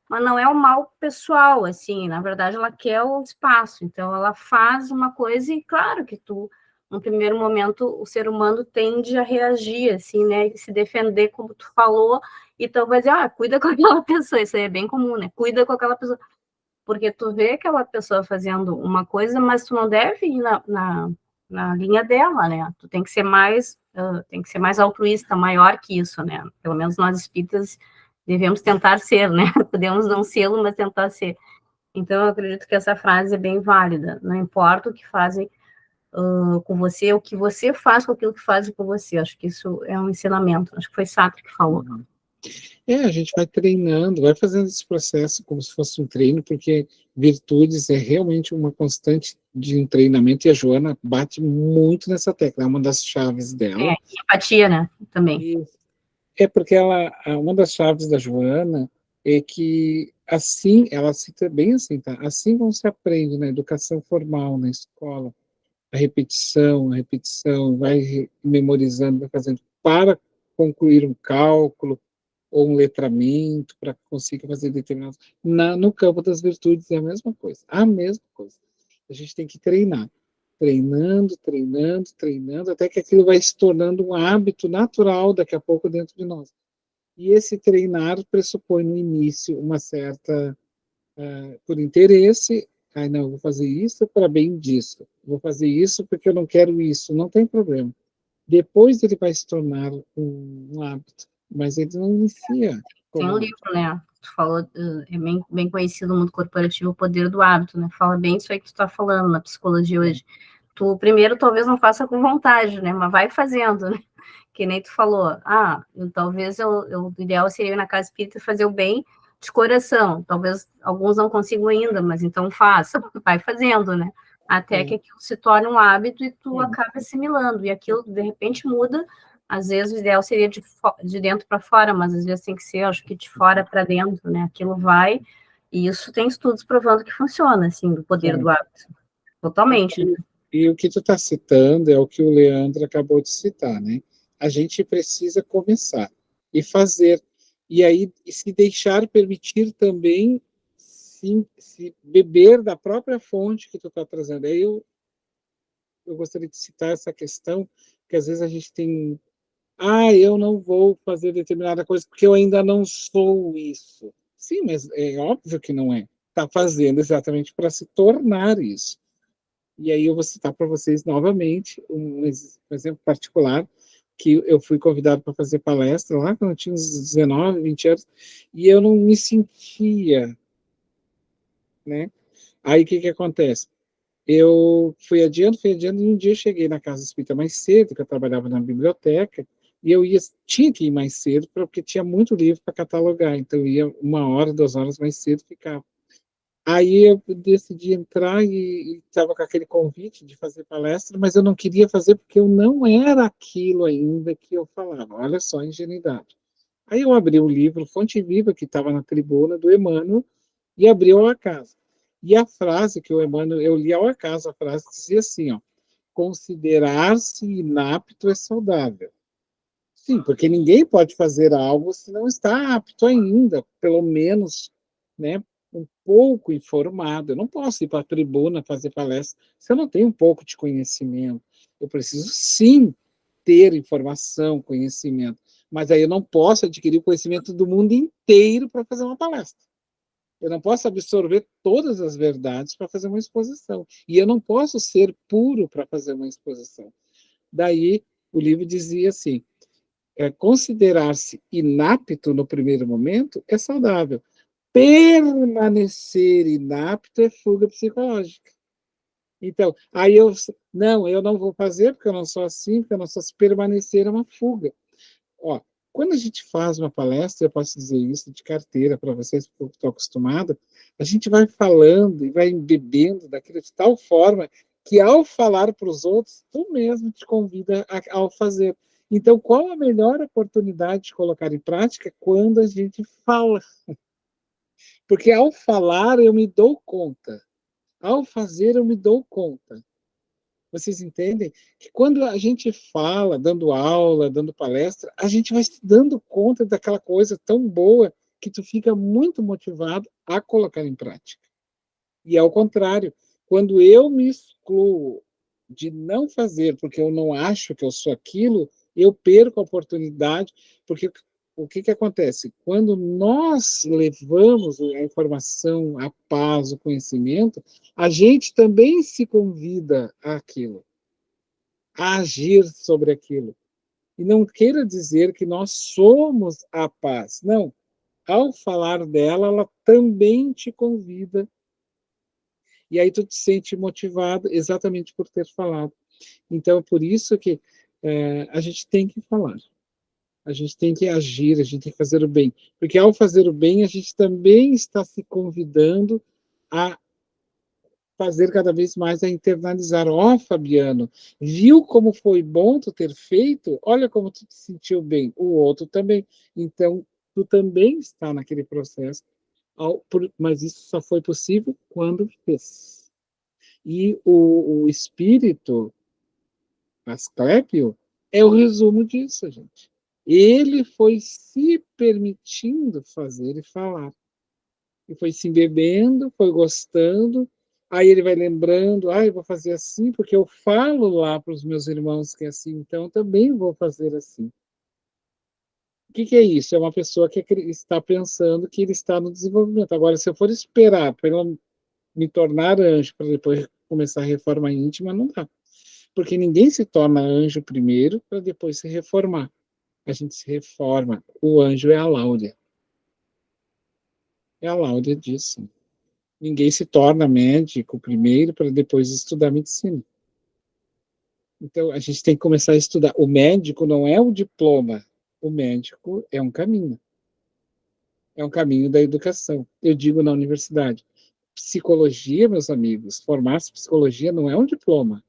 J: mas não é um mal pessoal, assim, na verdade ela quer o espaço, então ela faz uma coisa e claro que no primeiro momento, o ser humano tende a reagir, assim, né, e se defender, como tu falou, então vai dizer, cuida com aquela pessoa, isso aí é bem comum, né, cuida com aquela pessoa, porque tu vê aquela pessoa fazendo uma coisa, mas tu não deve ir na linha dela, né, tu tem que ser mais altruísta, maior que isso, né, pelo menos nós espíritas devemos tentar ser, né, podemos não ser, mas tentar ser. Então, eu acredito que essa frase é bem válida, não importa o que fazem com você, o que você faz com aquilo que fazem com você, acho que isso é um ensinamento, acho que foi Sartre que falou.
C: A gente vai treinando, vai fazendo esse processo como se fosse um treino, porque virtudes é realmente uma constante de um treinamento, e a Joana bate muito nessa tecla, é uma das chaves dela.
J: Empatia, né, também.
C: É porque uma das chaves da Joana é que assim, ela cita bem assim, tá? Assim como se aprende na educação formal, na escola, a repetição, vai memorizando, vai fazendo para concluir um cálculo ou um letramento, para que consiga fazer determinados... No campo das virtudes é a mesma coisa, a mesma coisa. A gente tem que treinar, treinando, até que aquilo vai se tornando um hábito natural daqui a pouco dentro de nós. E esse treinar pressupõe no início uma certa, por interesse, não, eu vou fazer isso para bem disso, vou fazer isso porque eu não quero isso, não tem problema. Depois ele vai se tornar um hábito, mas ele não inicia.
J: Tem um livro, né, tu falou, é bem conhecido no mundo corporativo, O Poder do Hábito, né, fala bem isso aí que tu tá falando na psicologia hoje. Tu, primeiro, talvez não faça com vontade, né, mas vai fazendo, né, que nem tu falou, talvez o ideal seria ir na casa espírita fazer o bem de coração, talvez alguns não consigam ainda, mas então faça, vai fazendo, né, até que aquilo se torne um hábito e tu acaba assimilando, e aquilo, de repente, muda. Às vezes o ideal seria de dentro para fora, mas às vezes tem que ser, acho que de fora para dentro, né, aquilo vai, e isso tem estudos provando que funciona, assim, do poder do hábito, totalmente.
C: E o que tu está citando é o que o Leandro acabou de citar, né? A gente precisa começar e fazer, e aí se deixar permitir também se beber da própria fonte que tu está trazendo. Aí eu gostaria de citar essa questão, que às vezes a gente tem, eu não vou fazer determinada coisa porque eu ainda não sou isso. Sim, mas é óbvio que não é. Está fazendo exatamente para se tornar isso. E aí eu vou citar para vocês novamente um exemplo particular, que eu fui convidado para fazer palestra lá quando eu tinha uns 19, 20 anos, e eu não me sentia, né? Aí o que acontece? Eu fui adiando, e um dia eu cheguei na casa espírita mais cedo, que eu trabalhava na biblioteca, e tinha que ir mais cedo, porque tinha muito livro para catalogar, então eu ia 1 hora, 2 horas mais cedo, ficava. Aí eu decidi entrar e estava com aquele convite de fazer palestra, mas eu não queria fazer porque eu não era aquilo ainda que eu falava. Olha só a ingenuidade. Aí eu abri o livro Fonte Viva, que estava na tribuna, do Emmanuel, e abri ao acaso. E a frase que o Emmanuel, eu li ao acaso, a frase dizia assim, considerar-se inapto é saudável. Sim, porque ninguém pode fazer algo se não está apto ainda, pelo menos, né, um pouco informado. Eu não posso ir para a tribuna fazer palestra se eu não tenho um pouco de conhecimento. Eu preciso, sim, ter informação, conhecimento, mas aí eu não posso adquirir o conhecimento do mundo inteiro para fazer uma palestra. Eu não posso absorver todas as verdades para fazer uma exposição. E eu não posso ser puro para fazer uma exposição. Daí, o livro dizia assim, considerar-se inapto no primeiro momento é saudável. Permanecer inapto é fuga psicológica. Então, aí eu não vou fazer porque eu não sou assim, porque eu não sou assim. Permanecer é uma fuga. Quando a gente faz uma palestra, eu posso dizer isso de carteira para vocês, porque eu estou acostumada, a gente vai falando e vai bebendo daquilo de tal forma que, ao falar para os outros, tu mesmo te convida ao fazer. Então, qual a melhor oportunidade de colocar em prática? Quando a gente fala. Porque ao falar eu me dou conta. Ao fazer eu me dou conta. Vocês entendem? Que quando a gente fala, dando aula, dando palestra, a gente vai se dando conta daquela coisa tão boa que tu fica muito motivado a colocar em prática. E ao contrário, quando eu me excluo de não fazer porque eu não acho que eu sou aquilo, eu perco a oportunidade, porque o que acontece? Quando nós levamos a informação, a paz, o conhecimento, a gente também se convida àquilo, a agir sobre aquilo. E não queira dizer que nós somos a paz. Não. Ao falar dela, ela também te convida. E aí tu te sente motivado exatamente por ter falado. Então, por isso que a gente tem que falar. A gente tem que agir, a gente tem que fazer o bem. Porque ao fazer o bem, a gente também está se convidando a fazer cada vez mais, a internalizar. Ó, Fabiano, viu como foi bom tu ter feito? Olha como tu te sentiu bem. O outro também. Então, tu também está naquele processo. Mas isso só foi possível quando fez. E o espírito, Asclépio, é o resumo disso, gente. Ele foi se permitindo fazer e falar. E foi se embebendo, foi gostando, aí ele vai lembrando, eu vou fazer assim, porque eu falo lá para os meus irmãos que é assim, então eu também vou fazer assim. O que é isso? É uma pessoa que está pensando que ele está no desenvolvimento. Agora, se eu for esperar para ele me tornar anjo, para depois começar a reforma íntima, não dá. Porque ninguém se torna anjo primeiro, para depois se reformar. A gente se reforma. O anjo é a Láudia. É a Láudia disso. Ninguém se torna médico primeiro para depois estudar medicina. Então, a gente tem que começar a estudar. O médico não é o diploma. O médico é um caminho. É um caminho da educação. Eu digo na universidade. Psicologia, meus amigos, formar-se em psicologia não é um diploma.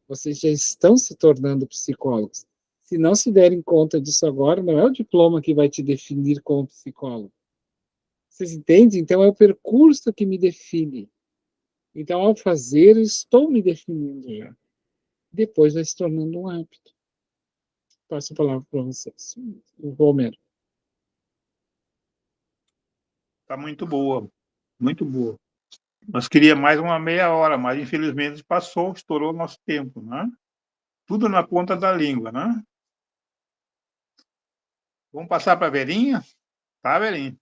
C: Vocês já estão se tornando psicólogos. Se não se derem conta disso agora, não é o diploma que vai te definir como psicólogo. Vocês entendem? Então, é o percurso que me define. Então, ao fazer, estou me definindo já. Depois vai se tornando um hábito. Passo a palavra para vocês. O Romero.
A: Está muito boa, muito boa. Nós queríamos mais uma meia hora, mas infelizmente passou, estourou o nosso tempo, né? Tudo na ponta da língua, né? Vamos passar para a Verinha? Tá, Verinha?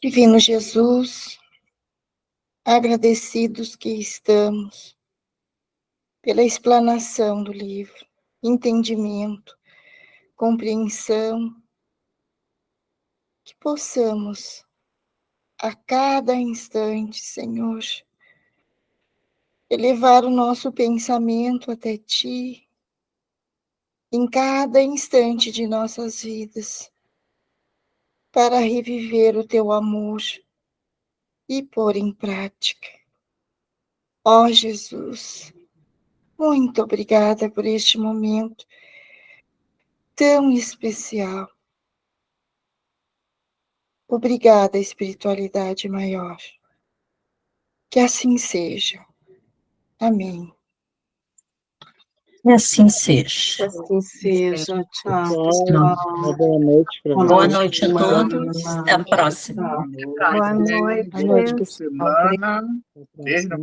B: Divino Jesus, agradecidos que estamos pela explanação do livro, entendimento, compreensão, que possamos a cada instante, Senhor, elevar o nosso pensamento até Ti, em cada instante de nossas vidas, para reviver o Teu amor e pôr em prática. Ó Jesus, muito obrigada por este momento tão especial. Obrigada, espiritualidade maior. Que assim seja. Amém.
E: E assim seja.
D: Assim seja. Tchau,
C: Pessoal,
D: pessoal.
C: uma boa noite para vocês.
E: Boa noite a todos. Até a próxima.
H: Boa noite.
D: Boa noite, pessoal.
A: Semana. Beijo na